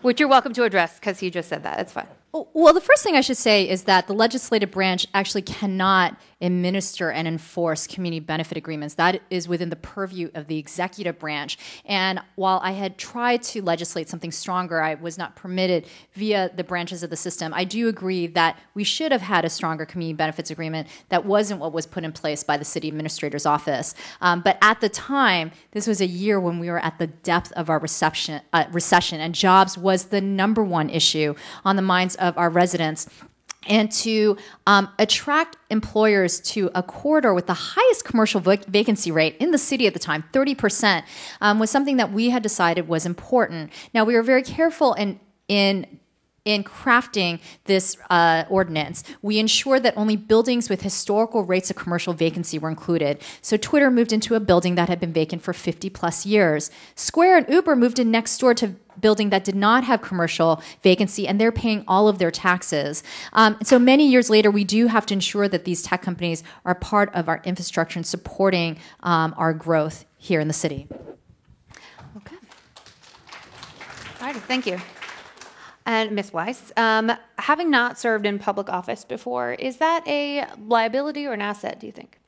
Which you're welcome to address, because he just said that. It's fine. Well, the first thing I should say is that the legislative branch actually cannot administer and enforce community benefit agreements. That is within the purview of the executive branch. And while I had tried to legislate something stronger, I was not permitted via the branches of the system. I do agree that we should have had a stronger community benefits agreement. That wasn't what was put in place by the city administrator's office. But at the time, this was a year when we were at the depth of our recession, and jobs was the #1 issue on the minds of our residents. And to attract employers to a corridor with the highest commercial vacancy rate in the city at the time, 30%, was something that we had decided was important. Now, we were very careful in crafting this ordinance. We ensured that only buildings with historical rates of commercial vacancy were included. So Twitter moved into a building that had been vacant for 50 plus years. Square and Uber moved in next door to a building that did not have commercial vacancy, and they're paying all of their taxes. So many years later, we do have to ensure that these tech companies are part of our infrastructure and supporting our growth here in the city. Okay. All right, thank you. And Ms. Weiss, having not served in public office before, is that a liability or an asset, do you think?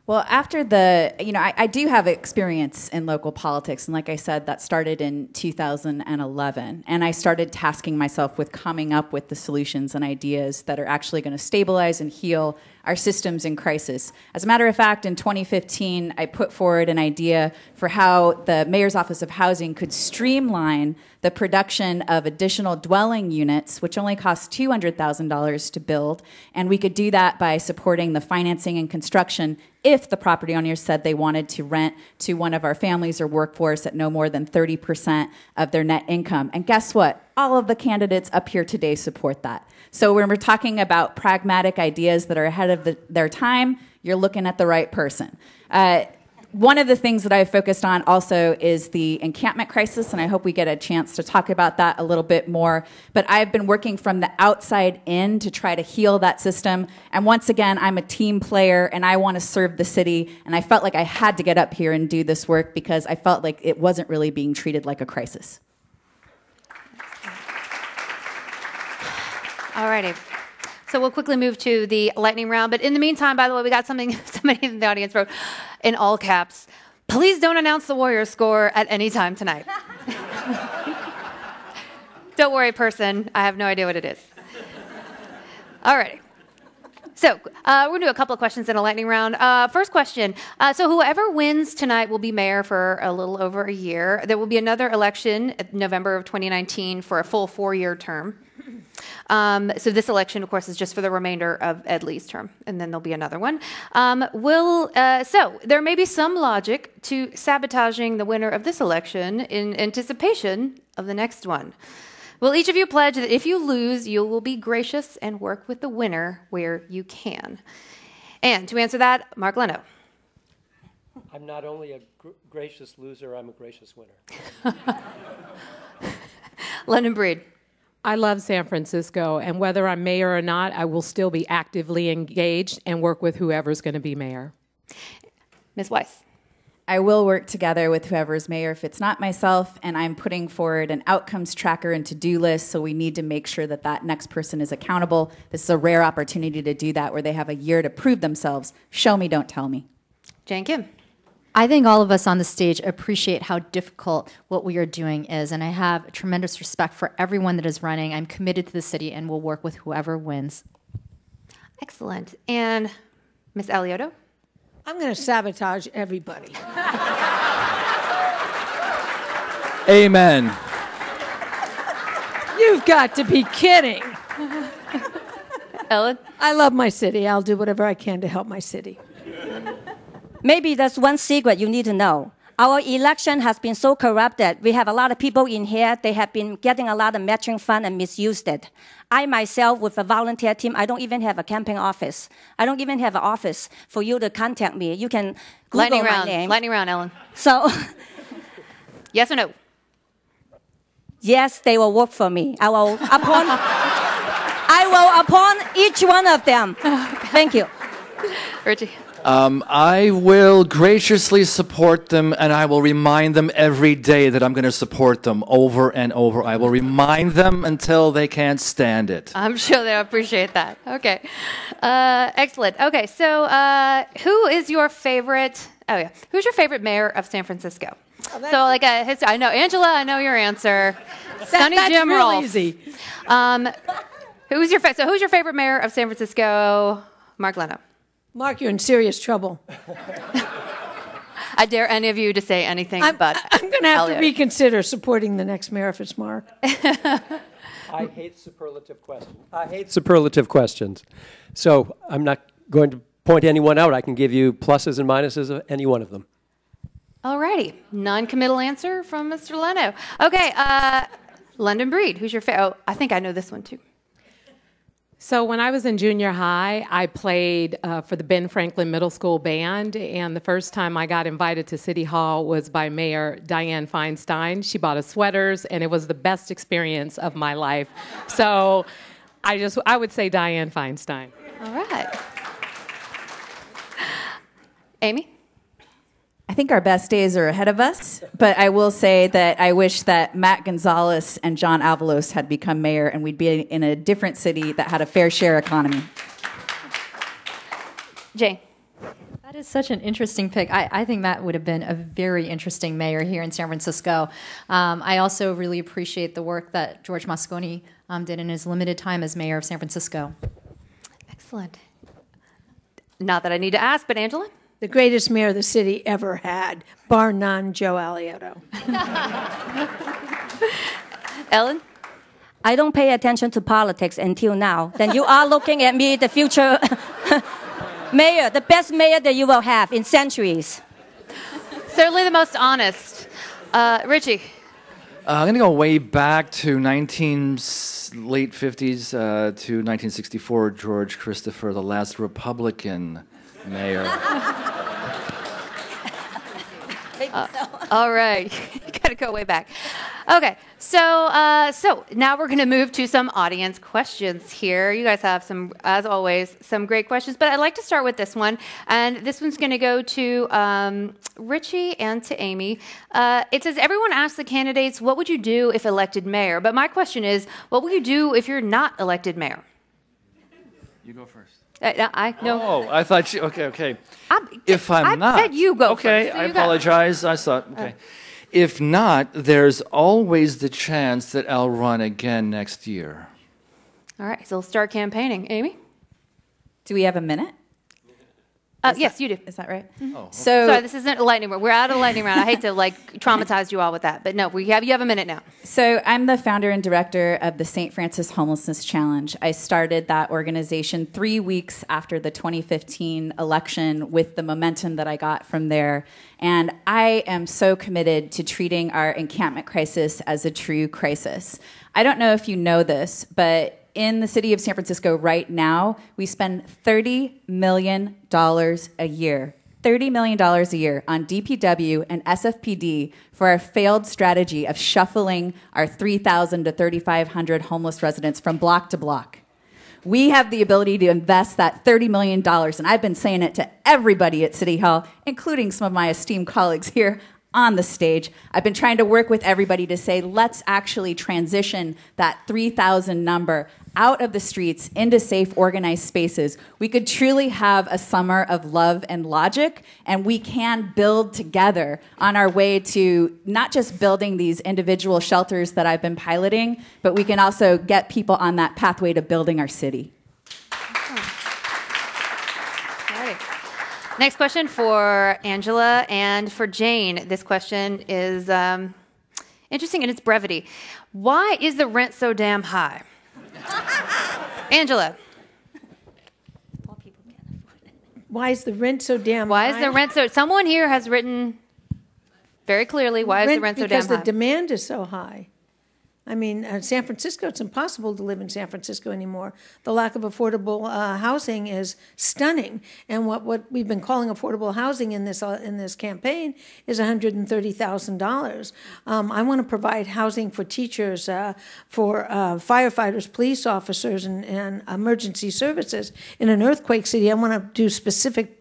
Well, after I do have experience in local politics. And like I said, that started in 2011. And I started tasking myself with coming up with the solutions and ideas that are actually going to stabilize and heal our systems in crisis. As a matter of fact, in 2015, I put forward an idea for how the Mayor's Office of Housing could streamline the production of additional dwelling units, which only cost $200,000 to build. And we could do that by supporting the financing and construction if the property owners said they wanted to rent to one of our families or workforce at no more than 30% of their net income. And guess what? All of the candidates up here today support that. So when we're talking about pragmatic ideas that are ahead of their time, you're looking at the right person. One of the things that I've focused on also is the encampment crisis, and I hope we get a chance to talk about that a little bit more. But I've been working from the outside in to try to heal that system. And once again, I'm a team player, and I want to serve the city. And I felt like I had to get up here and do this work because I felt like it wasn't really being treated like a crisis. All righty. So we'll quickly move to the lightning round. But in the meantime, by the way, we got something somebody in the audience wrote in all caps. Please don't announce the Warriors score at any time tonight. Don't worry, person. I have no idea what it is. All righty. So we're going to do a couple of questions in a lightning round. First question. So whoever wins tonight will be mayor for a little over a year. There will be another election in November of 2019 for a full 4-year term. So this election, of course, is just for the remainder of Ed Lee's term, and then there'll be another one. So there may be some logic to sabotaging the winner of this election in anticipation of the next one. Will each of you pledge that if you lose, you will be gracious and work with the winner where you can? And to answer that, Mark Leno. I'm not only a gracious loser, I'm a gracious winner. London Breed. I love San Francisco, and whether I'm mayor or not, I will still be actively engaged and work with whoever's going to be mayor. Ms. Weiss. I will work together with whoever's mayor if it's not myself, and I'm putting forward an outcomes tracker and to-do list, so we need to make sure that that next person is accountable. This is a rare opportunity to do that, where they have a year to prove themselves. Show me, don't tell me. Jane Kim. I think all of us on the stage appreciate how difficult what we are doing is, and I have tremendous respect for everyone that is running. I'm committed to the city and will work with whoever wins. Excellent. And Ms. Alioto? I'm going to sabotage everybody. Amen. You've got to be kidding. Ellen? I love my city. I'll do whatever I can to help my city. Maybe there's one secret you need to know. Our election has been so corrupted. We have a lot of people in here. They have been getting a lot of matching fund and misused it. I myself, with a volunteer team, I don't even have a campaign office. I don't even have an office for you to contact me. You can Google my name. Lightning round, Ellen. So, yes or no? Yes, they will work for me. I will appoint each one of them. Thank you. Richie? I will graciously support them, and I will remind them every day that I'm going to support them over and over. I will remind them until they can't stand it. I'm sure they'll appreciate that. Okay. Excellent. Okay, so who is your favorite? Oh, yeah. Who's your favorite mayor of San Francisco? So, like, I know, Angela, I know your answer. Sunny Jim real Rolfe. easy. Who's your favorite mayor of San Francisco? Mark Leno. Mark, you're in serious trouble. I dare any of you to say anything but I'm going to have Elliot. to reconsider supporting the next mayor if it's Mark. I hate superlative questions. So I'm not going to point anyone out. I can give you pluses and minuses of any one of them. All righty. Non-committal answer from Mr. Leno. Okay, London Breed. Who's your favorite? Oh, I think I know this one too. So when I was in junior high, I played for the Ben Franklin Middle School Band, and the first time I got invited to City Hall was by Mayor Dianne Feinstein. She bought us sweaters, and it was the best experience of my life. So I would say Dianne Feinstein. All right. Amy? I think our best days are ahead of us, but I will say that I wish that Matt Gonzalez and John Avalos had become mayor, and we'd be in a different city that had a fair share economy. Jane? That is such an interesting pick. I think that would have been a very interesting mayor here in San Francisco. I also really appreciate the work that George Moscone did in his limited time as mayor of San Francisco. Excellent. Not that I need to ask, but Angela? The greatest mayor the city ever had, bar none, Joe Alioto. Ellen? I don't pay attention to politics until now. Then you are looking at me, the future mayor, the best mayor that you will have in centuries. Certainly the most honest. Richie? I'm going to go way back to late 50s to 1964, George Christopher, the last Republican mayor. All right. You got to go way back. Okay. So now we're going to move to some audience questions here. You guys have some, as always, some great questions, but I'd like to start with this one. And this one's going to go to Richie and to Amy. It says, everyone asks the candidates, what would you do if elected mayor? But my question is, what will you do if you're not elected mayor? You go first. No. Oh, I thought you. Okay. If I'm not. I said you go okay, first. So I apologize. I thought. Okay. If not, there's always the chance that I'll run again next year. All right. So we'll start campaigning. Amy? Do we have a minute? Yes, you do. Is that right? Mm-hmm. Oh, okay. So sorry, this isn't a lightning round. We're out of lightning round. I hate to traumatize you all with that, but no, you have a minute now. So I'm the founder and director of the St. Francis Homelessness Challenge. I started that organization 3 weeks after the 2015 election with the momentum that I got from there. And I am so committed to treating our encampment crisis as a true crisis. I don't know if you know this, but in the city of San Francisco right now, we spend $30 million a year. $30 million a year on DPW and SFPD for our failed strategy of shuffling our 3,000 to 3,500 homeless residents from block to block. We have the ability to invest that $30 million, and I've been saying it to everybody at City Hall, including some of my esteemed colleagues here on the stage. I've been trying to work with everybody to say, let's actually transition that 3,000 number out of the streets into safe, organized spaces. We could truly have a summer of love and logic, and we can build together on our way to not just building these individual shelters that I've been piloting, but we can also get people on that pathway to building our city. Next question for Angela and for Jane. This question is interesting in its brevity. Why is the rent so damn high? Angela. Why is the rent so damn high? Why is the rent so... Someone here has written very clearly, why is the rent so damn high? Because the demand is so high. I mean, San Francisco, it's impossible to live in San Francisco anymore. The lack of affordable housing is stunning. And what we've been calling affordable housing in this campaign is $130,000. I want to provide housing for teachers, for firefighters, police officers, and emergency services. In an earthquake city, I want to do specific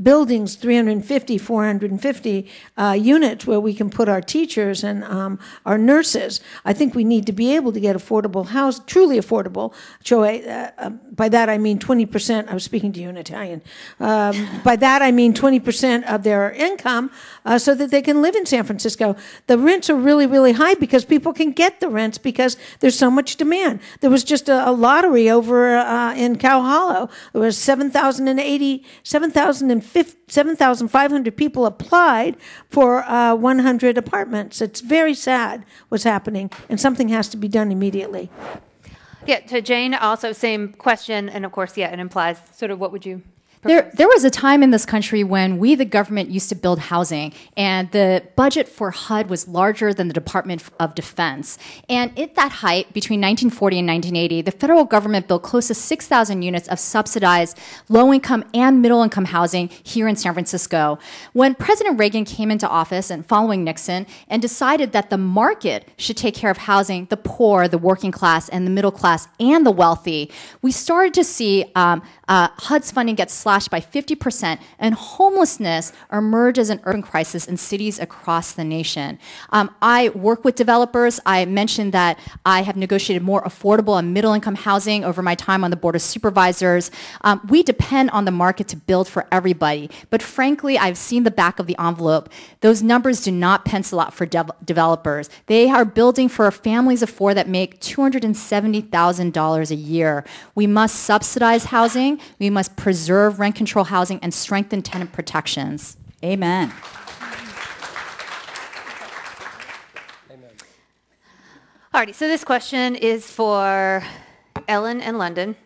buildings, 350, 450 units where we can put our teachers and our nurses. I think we need to be able to get affordable house, truly affordable. By that I mean 20%, I was speaking to you in Italian. By that I mean 20% of their income so that they can live in San Francisco. The rents are really, really high because people can get the rents because there's so much demand. There was just a lottery over in Cow Hollow. There was 7,500 people applied for 100 apartments. It's very sad what's happening, and something has to be done immediately. Yeah, to Jane, also same question, and of course, yeah, it implies sort of what would you... There was a time in this country when we, the government, used to build housing, and the budget for HUD was larger than the Department of Defense. And at that height, between 1940 and 1980, the federal government built close to 6,000 units of subsidized low-income and middle-income housing here in San Francisco. When President Reagan came into office and following Nixon and decided that the market should take care of housing the poor, the working class, and the middle class, and the wealthy, we started to see HUD's funding get slashed slashed by 50%, and homelessness emerged as an urban crisis in cities across the nation. I work with developers. I mentioned that I have negotiated more affordable and middle-income housing over my time on the Board of Supervisors. We depend on the market to build for everybody, but frankly, I've seen the back of the envelope. Those numbers do not pencil out for developers. They are building for families of four that make $270,000 a year. We must subsidize housing, we must preserve rent control housing, and strengthen tenant protections. Amen. Alrighty, so this question is for Ellen and London.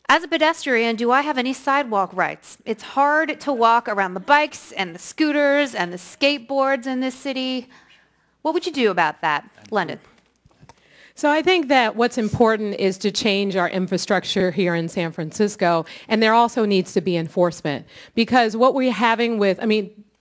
As a pedestrian, do I have any sidewalk rights? It's hard to walk around the bikes and the scooters and the skateboards in this city. What would you do about that, London? So I think that what's important is to change our infrastructure here in San Francisco, and there also needs to be enforcement. Because what we're having with,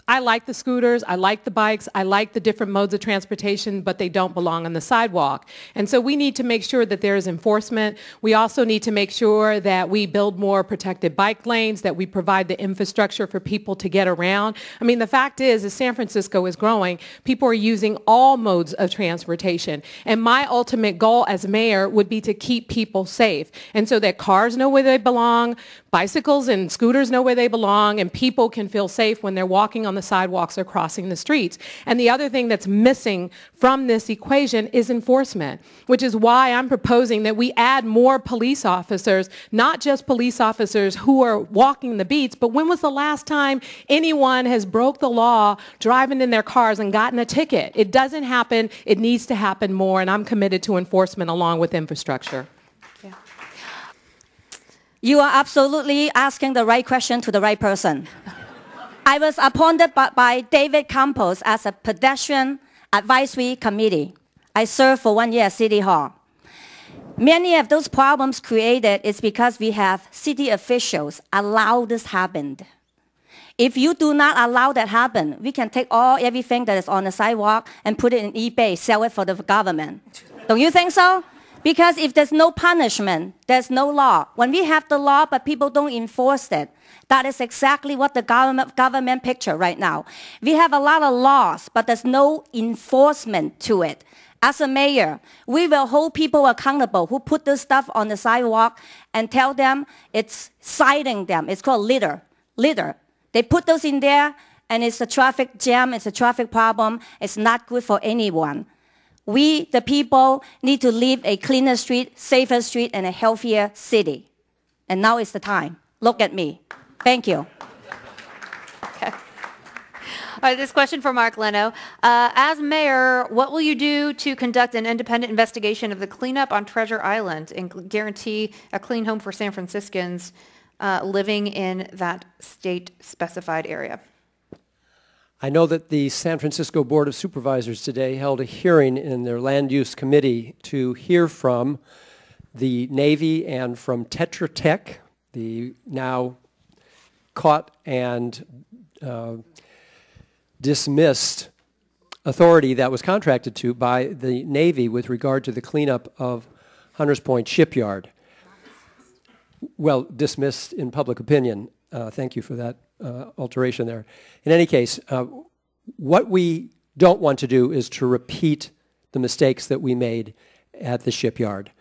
I like the scooters, I like the bikes, I like the different modes of transportation, but they don't belong on the sidewalk. And so we need to make sure that there is enforcement. We also need to make sure that we build more protected bike lanes, that we provide the infrastructure for people to get around. The fact is, as San Francisco is growing, people are using all modes of transportation. And my ultimate goal as mayor would be to keep people safe. And so that cars know where they belong, bicycles and scooters know where they belong, and people can feel safe when they're walking on the sidewalks or crossing the streets. And the other thing that's missing from this equation is enforcement, which is why I'm proposing that we add more police officers, not just police officers who are walking the beats, but when was the last time anyone has broke the law driving in their cars and gotten a ticket? It doesn't happen. It needs to happen more, and I'm committed to enforcement along with infrastructure. You are absolutely asking the right question to the right person. I was appointed by David Campos as a pedestrian advisory committee. I served for 1 year at City Hall. Many of those problems created is because we have city officials allow this happen. If you do not allow that happen, we can take everything that is on the sidewalk and put it in eBay, sell it for the government. Don't you think so? Because if there's no punishment, there's no law. When we have the law but people don't enforce it, that is exactly what the government picture right now. We have a lot of laws, but there's no enforcement to it. As a mayor, we will hold people accountable who put this stuff on the sidewalk and tell them it's citing them. It's called litter. They put those in there, and it's a traffic jam, it's a traffic problem. It's not good for anyone. We, the people, need to live a cleaner street, safer street, and a healthier city. And now is the time. Look at me. Thank you. Okay. All right, this question for Mark Leno. As mayor, what will you do to conduct an independent investigation of the cleanup on Treasure Island and guarantee a clean home for San Franciscans living in that state-specified area? I know that the San Francisco Board of Supervisors today held a hearing in their Land Use Committee to hear from the Navy and from Tetra Tech, the now caught and dismissed authority that was contracted to by the Navy with regard to the cleanup of Hunters Point Shipyard. Well, dismissed in public opinion. Thank you for that alteration there. In any case, what we don't want to do is to repeat the mistakes that we made at the shipyard.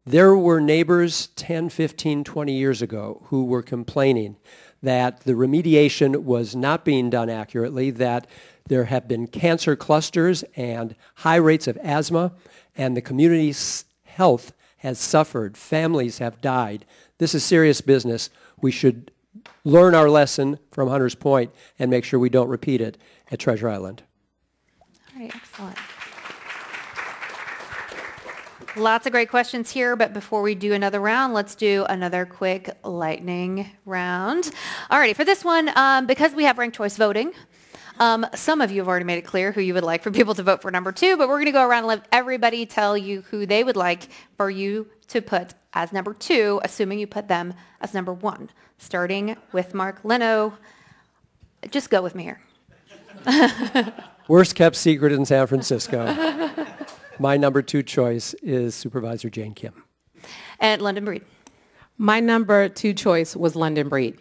There were neighbors 10, 15, 20 years ago who were complaining that the remediation was not being done accurately, that there have been cancer clusters and high rates of asthma, and the community's health has suffered. Families have died. This is serious business. We should learn our lesson from Hunters Point and make sure we don't repeat it at Treasure Island. All right, excellent. Lots of great questions here, but before we do another round, let's do another quick lightning round. All righty, for this one, because we have ranked choice voting, some of you have already made it clear who you would like for people to vote for number 2, but we're going to go around and let everybody tell you who they would like for you to put as number 2, assuming you put them as number 1. Starting with Mark Leno. Just go with me here. Worst kept secret in San Francisco. My number 2 choice is Supervisor Jane Kim. And London Breed. My number 2 choice was London Breed.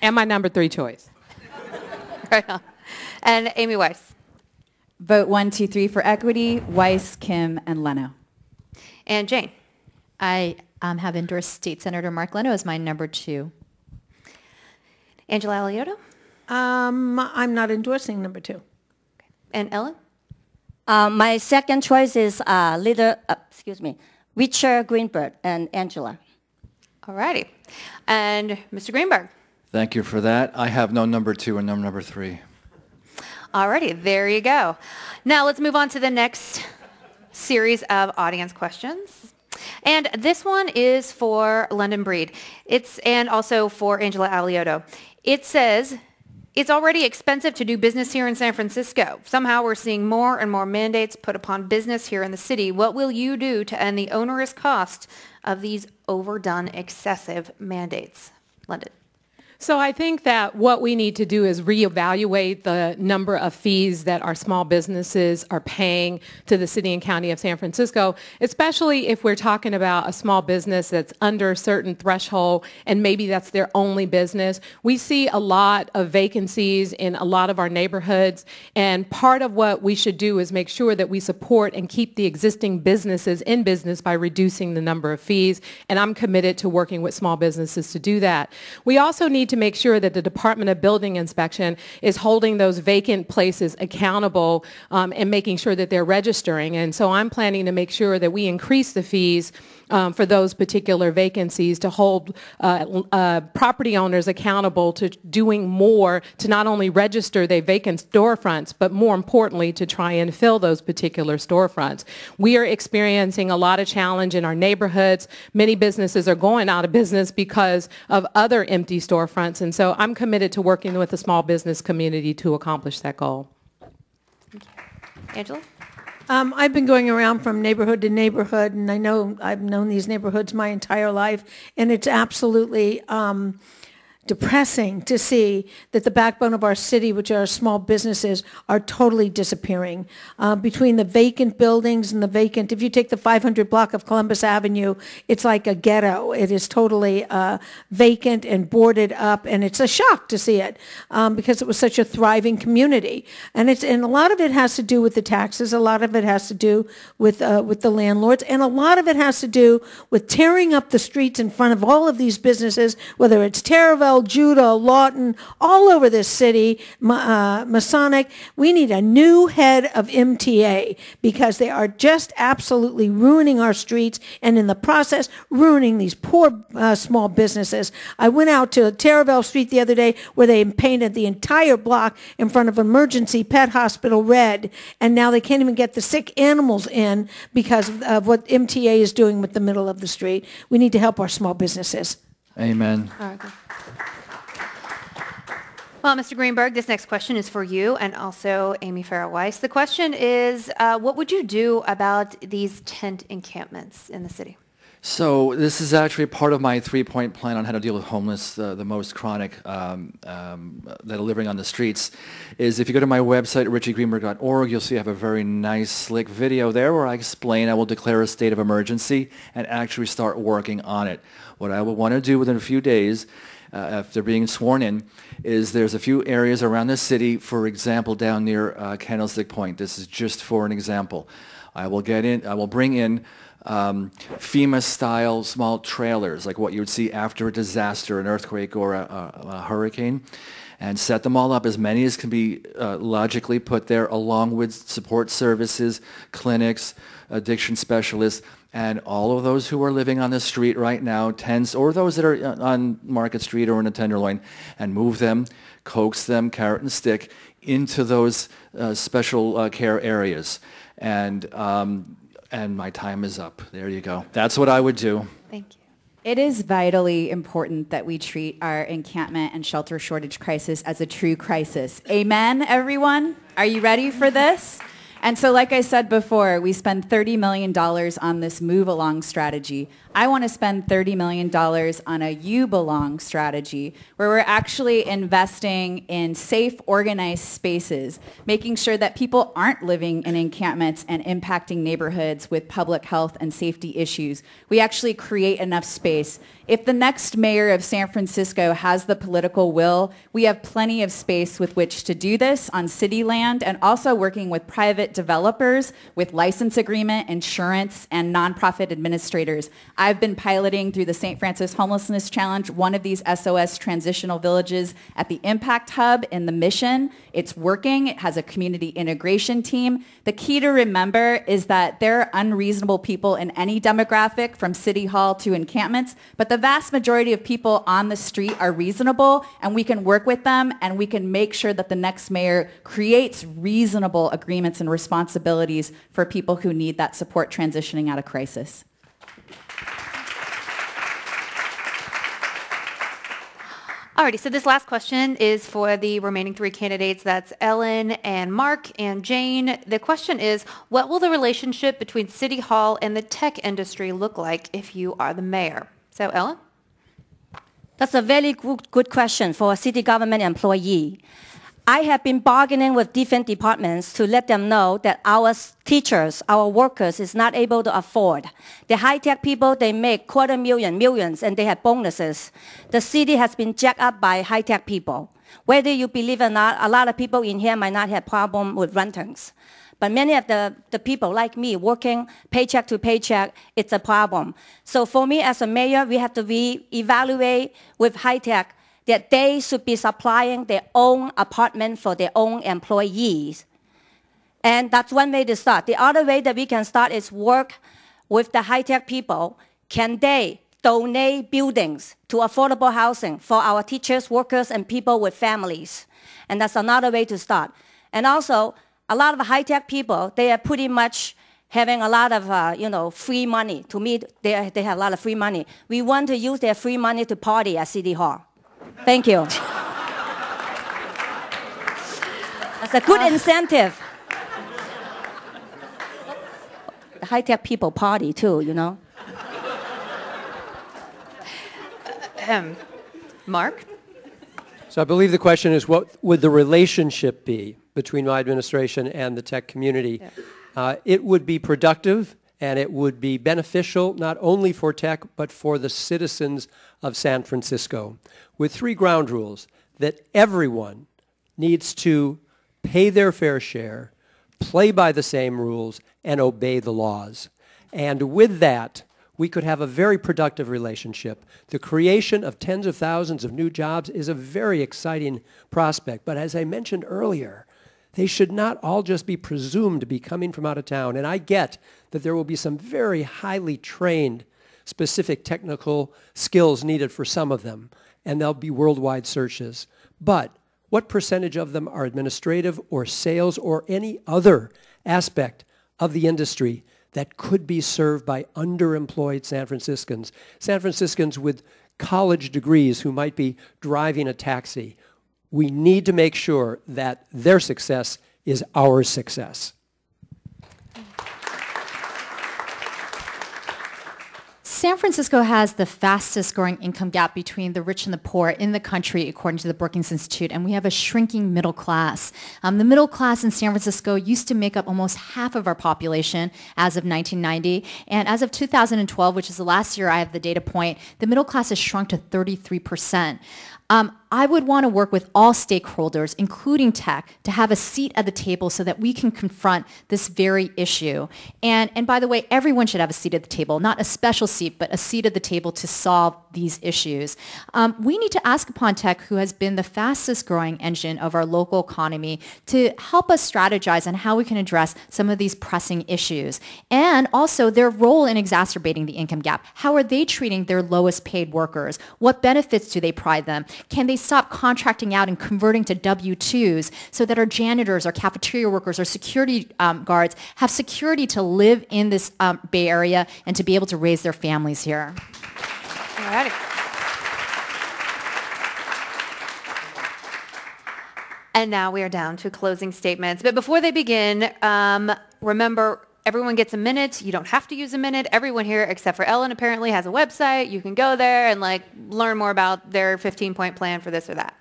And my number 3 choice. Right on. And Amy Weiss. Vote 1, 2, 3 for equity, Weiss, Kim, and Leno. And Jane. I have endorsed State Senator Mark Leno as my number 2. Angela Alioto. I'm not endorsing number 2. Okay. And Ellen. My second choice is Richie Greenberg and Angela. All righty. And Mr. Greenberg. Thank you for that. I have no number 2 and no number 3. All righty, there you go. Now let's move on to the next series of audience questions. And this one is for London Breed. And also for Angela Alioto. It says, it's already expensive to do business here in San Francisco. Somehow we're seeing more and more mandates put upon business here in the city. What will you do to end the onerous cost of these overdone, excessive mandates? London. So I think that what we need to do is reevaluate the number of fees that our small businesses are paying to the city and county of San Francisco, especially if we're talking about a small business that's under a certain threshold and maybe that's their only business. We see a lot of vacancies in a lot of our neighborhoods, and part of what we should do is make sure that we support and keep the existing businesses in business by reducing the number of fees, and I'm committed to working with small businesses to do that. We also need to make sure that the Department of Building Inspection is holding those vacant places accountable and making sure that they're registering. And so I'm planning to make sure that we increase the fees for those particular vacancies to hold property owners accountable to doing more to not only register their vacant storefronts, but more importantly, to try and fill those particular storefronts. We are experiencing a lot of challenge in our neighborhoods. Many businesses are going out of business because of other empty storefronts, and so I'm committed to working with the small business community to accomplish that goal. Thank you. Angela? I've been going around from neighborhood to neighborhood, and I've known these neighborhoods my entire life, and it's absolutely depressing to see that the backbone of our city, which are small businesses, are totally disappearing. Between the vacant buildings and if you take the 500 block of Columbus Avenue, it's like a ghetto. It is totally vacant and boarded up, and it's a shock to see it because it was such a thriving community. And a lot of it has to do with the taxes, a lot of it has to do with the landlords, and a lot of it has to do with tearing up the streets in front of all of these businesses, whether it's Taravel, Judah, Lawton, all over this city, Masonic. We need a new head of MTA because they are just absolutely ruining our streets and in the process ruining these poor small businesses. I went out to Taravel Street the other day where they painted the entire block in front of Emergency Pet Hospital red, and now they can't even get the sick animals in because of what MTA is doing with the middle of the street. We need to help our small businesses. Amen. All right, good. Well, Mr. Greenberg, this next question is for you and also Amy Farah Weiss. The question is, what would you do about these tent encampments in the city? So this is actually part of my 3-point plan on how to deal with homeless, the most chronic that are living on the streets. Is if you go to my website, richiegreenberg.org, you'll see I have a very nice, slick video there where I explain I will declare a state of emergency and actually start working on it. What I will want to do within a few days after being sworn in, is there's a few areas around the city, for example, down near Candlestick Point. This is just for an example. I will bring in FEMA-style small trailers, like what you would see after a disaster, an earthquake or a hurricane, and set them all up, as many as can be logically put there, along with support services, clinics, addiction specialists, and all of those who are living on the street right now, tents, or those that are on Market Street or in a Tenderloin, and move them, coax them, carrot and stick, into those special care areas. And my time is up. There you go. That's what I would do. Thank you. It is vitally important that we treat our encampment and shelter shortage crisis as a true crisis. Amen, everyone? Are you ready for this? And so, like I said before, we spend $30 million on this move along strategy. I want to spend $30 million on a you belong strategy where we're actually investing in safe, organized spaces, making sure that people aren't living in encampments and impacting neighborhoods with public health and safety issues. We actually create enough space. If the next mayor of San Francisco has the political will, we have plenty of space with which to do this on city land, and also working with private developers with license agreement, insurance, and nonprofit administrators. I've been piloting through the St. Francis Homelessness Challenge one of these SOS transitional villages at the Impact Hub in the Mission. It's working. It has a community integration team. The key to remember is that there are unreasonable people in any demographic, from City Hall to encampments, but the vast majority of people on the street are reasonable, and we can work with them, and we can make sure that the next mayor creates reasonable agreements and responsibilities for people who need that support transitioning out of crisis. Alrighty, so this last question is for the remaining three candidates. That's Ellen and Mark and Jane. The question is, what will the relationship between City Hall and the tech industry look like if you are the mayor? So, Ellen? That's a very good question for a city government employee. I have been bargaining with different departments to let them know that our teachers, our workers is not able to afford. The high-tech people, they make $250,000, millions, and they have bonuses. The city has been jacked up by high-tech people. Whether you believe it or not, a lot of people in here might not have problem with rentings. But many of the people like me working paycheck to paycheck, it's a problem. So for me as a mayor, we have to evaluate with high-tech that they should be supplying their own apartment for their own employees. And that's one way to start. The other way that we can start is work with the high-tech people. Can they donate buildings to affordable housing for our teachers, workers, and people with families? And that's another way to start. And also, a lot of high-tech people, they are pretty much having a lot of free money. To me, they have a lot of free money. We want to use their free money to party at City Hall. Thank you. That's a good incentive. High-tech people party too, you know. Mark? So I believe the question is, what would the relationship be between my administration and the tech community? Yeah. It would be productive, and it would be beneficial not only for tech, but for the citizens of San Francisco, with three ground rules: that everyone needs to pay their fair share, play by the same rules, and obey the laws. And with that, we could have a very productive relationship. The creation of tens of thousands of new jobs is a very exciting prospect. But as I mentioned earlier, they should not all just be presumed to be coming from out of town. And I get that there will be some very highly trained, specific technical skills needed for some of them, and there'll be worldwide searches. But what percentage of them are administrative or sales or any other aspect of the industry that could be served by underemployed San Franciscans? San Franciscans with college degrees who might be driving a taxi. We need to make sure that their success is our success. San Francisco has the fastest growing income gap between the rich and the poor in the country, according to the Brookings Institute, and we have a shrinking middle class. The middle class in San Francisco used to make up almost half of our population as of 1990, and as of 2012, which is the last year I have the data point, the middle class has shrunk to 33%. I would want to work with all stakeholders, including tech, to have a seat at the table so that we can confront this very issue. And by the way, everyone should have a seat at the table, not a special seat, but a seat at the table to solve these issues. We need to ask upon tech, who has been the fastest growing engine of our local economy, to help us strategize on how we can address some of these pressing issues. And also their role in exacerbating the income gap. How are they treating their lowest paid workers? What benefits do they provide them? Can they stop contracting out and converting to W-2s so that our janitors, our cafeteria workers, our security guards have security to live in this Bay Area and to be able to raise their families here? All righty. And now we are down to closing statements. But before they begin, remember, everyone gets a minute. You don't have to use a minute. Everyone here, except for Ellen, apparently has a website. You can go there and learn more about their 15-point plan for this or that.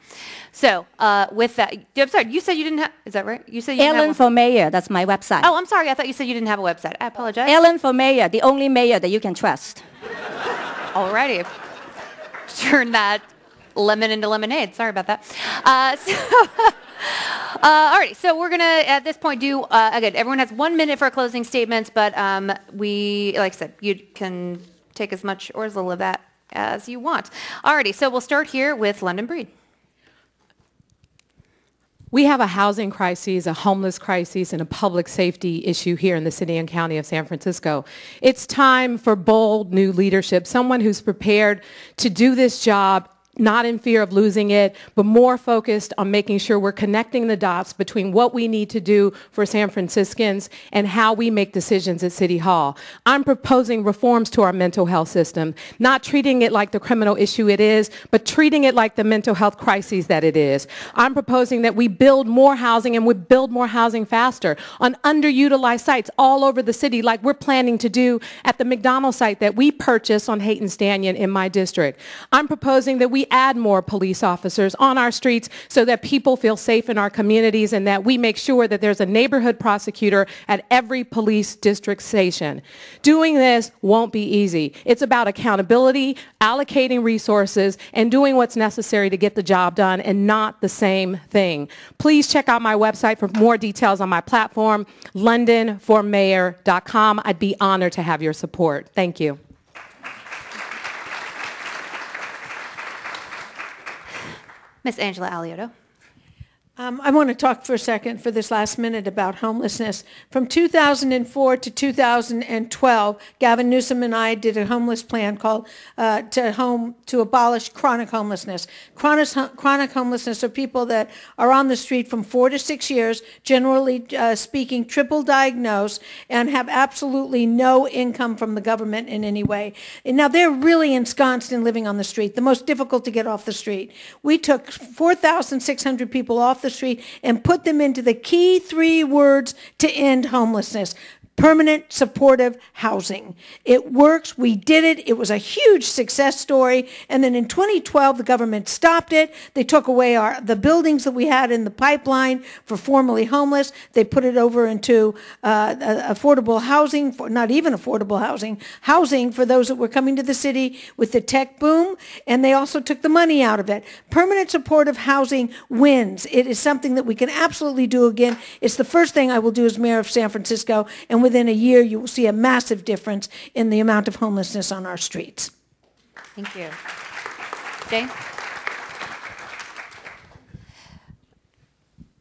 So with that, I'm sorry, you said you didn't have, is that right? You said you didn't Ellen have for Mayor, that's my website. Oh, I'm sorry. I thought you said you didn't have a website. I apologize. Ellen for Mayor, the only mayor that you can trust. Alrighty. Turn that lemon into lemonade. Sorry about that. Alrighty, so we're going to, at this point, do, again, everyone has 1 minute for closing statements, but we, like I said, you can take as much or as little of that as you want. Alrighty, so we'll start here with London Breed. We have a housing crisis, a homeless crisis, and a public safety issue here in the city and county of San Francisco. It's time for bold new leadership, someone who's prepared to do this job not in fear of losing it, but more focused on making sure we're connecting the dots between what we need to do for San Franciscans and how we make decisions at City Hall. I'm proposing reforms to our mental health system, not treating it like the criminal issue it is, but treating it like the mental health crisis that it is. I'm proposing that we build more housing and we build more housing faster on underutilized sites all over the city, like we're planning to do at the McDonald's site that we purchased on Haight and Stanton in my district. I'm proposing that we add more police officers on our streets so that people feel safe in our communities and that we make sure that there's a neighborhood prosecutor at every police district station. Doing this won't be easy. It's about accountability, allocating resources, and doing what's necessary to get the job done and not the same thing. Please check out my website for more details on my platform, londonformayor.com. I'd be honored to have your support. Thank you. Miss Angela Alioto. I want to talk for a second for this last minute about homelessness. From 2004 to 2012, Gavin Newsom and I did a homeless plan called to abolish chronic homelessness. Chronic homelessness are people that are on the street from 4 to 6 years, generally speaking, triple diagnosed, and have absolutely no income from the government in any way. And now they're really ensconced in living on the street, the most difficult to get off the street. We took 4,600 people off the street and put them into the key 3 words to end homelessness: permanent supportive housing. It works. We did it. It was a huge success story. And then in 2012, the government stopped it. They took away the buildings that we had in the pipeline for formerly homeless. They put it over into affordable housing, not even affordable housing for those that were coming to the city with the tech boom. And they also took the money out of it. Permanent supportive housing wins. It is something that we can absolutely do again. It's the first thing I will do as mayor of San Francisco. And within a year, you will see a massive difference in the amount of homelessness on our streets. Thank you. Jane?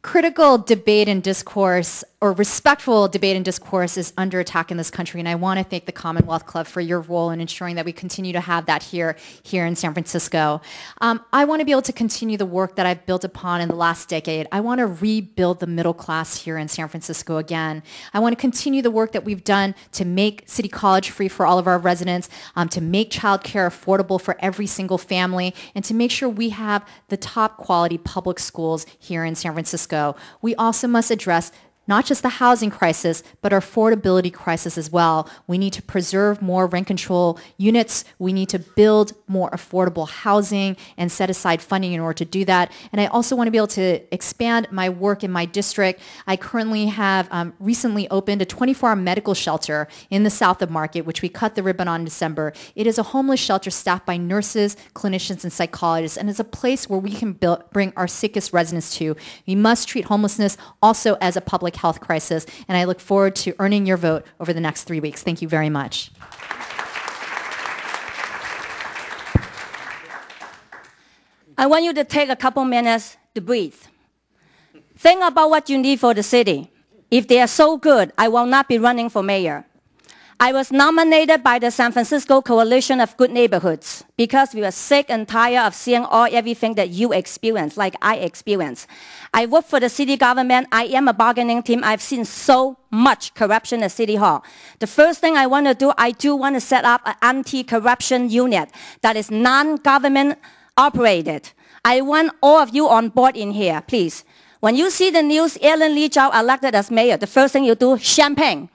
Critical debate and discourse, or respectful debate and discourse, is under attack in this country, and I want to thank the Commonwealth Club for your role in ensuring that we continue to have that here in San Francisco. I want to be able to continue the work that I've built upon in the last decade. I want to rebuild the middle class here in San Francisco again. I want to continue the work that we've done to make City College free for all of our residents, to make childcare affordable for every single family, and to make sure we have the top quality public schools here in San Francisco. We also must address not just the housing crisis, but our affordability crisis as well. We need to preserve more rent control units. We need to build more affordable housing and set aside funding in order to do that. And I also want to be able to expand my work in my district. I currently have recently opened a 24-hour medical shelter in the south of Market, which we cut the ribbon on in December. It is a homeless shelter staffed by nurses, clinicians, and psychologists, and it's a place where we can bring our sickest residents to. We must treat homelessness also as a public health crisis, and I look forward to earning your vote over the next 3 weeks. Thank you very much. I want you to take a couple minutes to breathe. Think about what you need for the city. If they are so good, I will not be running for mayor. I was nominated by the San Francisco Coalition of Good Neighborhoods because we were sick and tired of seeing everything that you experience, like I experienced. I work for the city government. I am a bargaining team. I've seen so much corruption at City Hall. The first thing I want to do, I do want to set up an anti-corruption unit that is non-government operated. I want all of you on board in here, please. When you see the news, Ellen Lee Zhao elected as mayor, the first thing you do, champagne.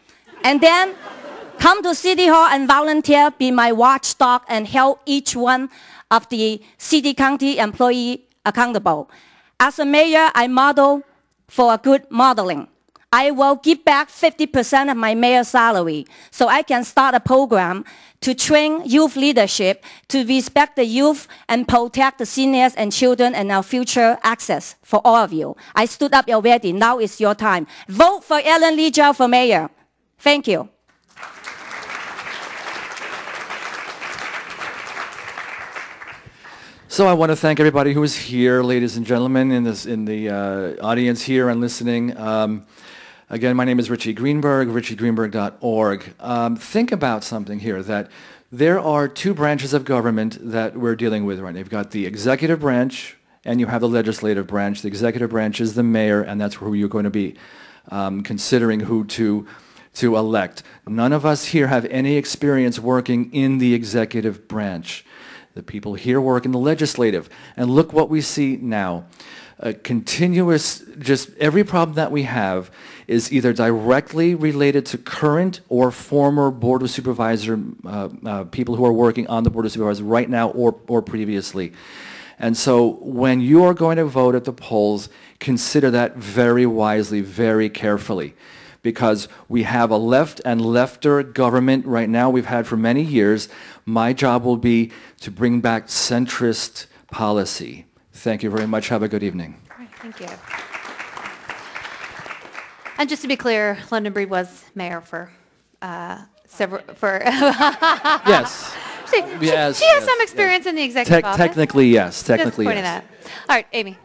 And then come to City Hall and volunteer, be my watchdog, and help each one of the city county employee accountable. As a mayor, I model for a good modeling. I will give back 50% of my mayor's salary so I can start a program to train youth leadership to respect the youth and protect the seniors and children and our future access for all of you. I stood up already. Now is your time. Vote for Ellen Lee Zhao for mayor. Thank you. So I want to thank everybody who is here, ladies and gentlemen, in the audience here and listening. Again, my name is Richie Greenberg, richiegreenberg.org. Think about something here, that there are two branches of government that we're dealing with right now. You've got the executive branch and you have the legislative branch. The executive branch is the mayor, and that's who you're going to be considering who to elect. None of us here have any experience working in the executive branch. The people here work in the legislative. And look what we see now. A continuous, just every problem that we have is either directly related to current or former Board of Supervisor people who are working on the Board of Supervisors right now or previously. And so when you are going to vote at the polls, consider that very wisely, very carefully. Because we have a left and lefter government right now we've had for many years. My job will be to bring back centrist policy. Thank you very much. Have a good evening. All right, thank you. And just to be clear, London Breed was mayor for several, Yes. She has some experience in the executive office. Technically, yes. Technically, just pointing yes. that. All right, Amy.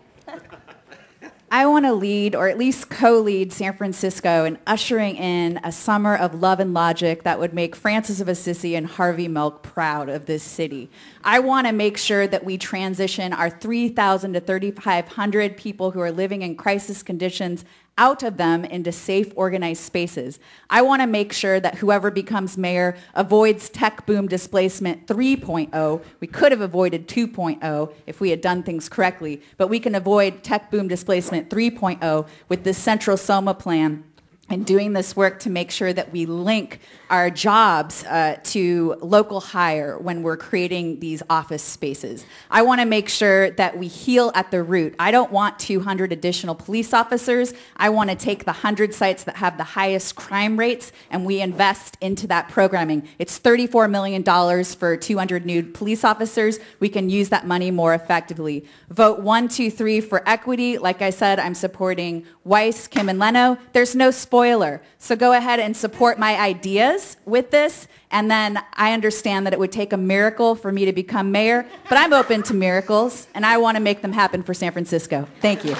I want to lead, or at least co-lead, San Francisco in ushering in a summer of love and logic that would make Francis of Assisi and Harvey Milk proud of this city. I want to make sure that we transition our 3,000 to 3,500 people who are living in crisis conditions out of them into safe, organized spaces. I want to make sure that whoever becomes mayor avoids tech boom displacement 3.0. We could have avoided 2.0 if we had done things correctly, but we can avoid tech boom displacement 3.0 with this Central SOMA plan and doing this work to make sure that we link our jobs to local hire when we're creating these office spaces. I want to make sure that we heal at the root. I don't want 200 additional police officers. I want to take the 100 sites that have the highest crime rates and we invest into that programming. It's $34 million for 200 new police officers. We can use that money more effectively. Vote 1, 2, 3 for equity. Like I said, I'm supporting Weiss, Kim, and Leno. There's no spoiler. So go ahead and support my ideas with this, and then I understand that it would take a miracle for me to become mayor, but I'm open to miracles, and I want to make them happen for San Francisco. Thank you.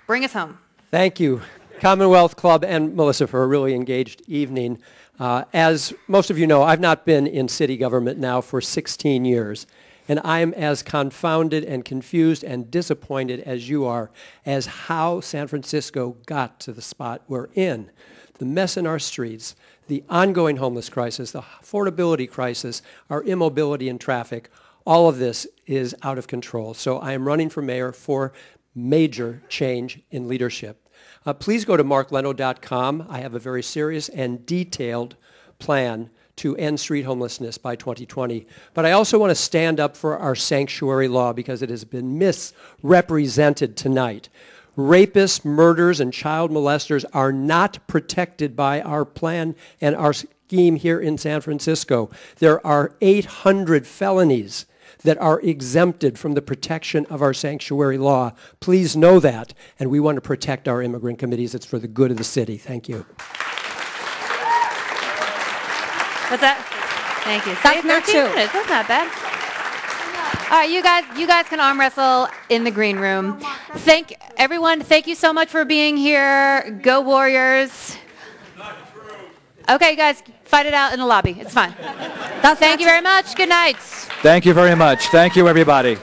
Bring us home. Thank you, Commonwealth Club and Melissa, for a really engaged evening. As most of you know, I've not been in city government now for 16 years. And I'm as confounded and confused and disappointed as you are as how San Francisco got to the spot we're in. The mess in our streets, the ongoing homeless crisis, the affordability crisis, our immobility and traffic, all of this is out of control. So I am running for mayor for major change in leadership. Please go to markleno.com. I have a very serious and detailed plan to end street homelessness by 2020. But I also want to stand up for our sanctuary law because it has been misrepresented tonight. Rapists, murderers, and child molesters are not protected by our plan and our scheme here in San Francisco. There are 800 felonies that are exempted from the protection of our sanctuary law. Please know that, and we want to protect our immigrant committees. It's for the good of the city. Thank you. What's that? Thank you. That's not true. Minutes. That's not bad. All right, you guys can arm wrestle in the green room. Thank everyone. Thank you so much for being here. Go Warriors. Okay, you guys, fight it out in the lobby. It's fine. Thank you very much. Good night. Thank you very much. Thank you, everybody.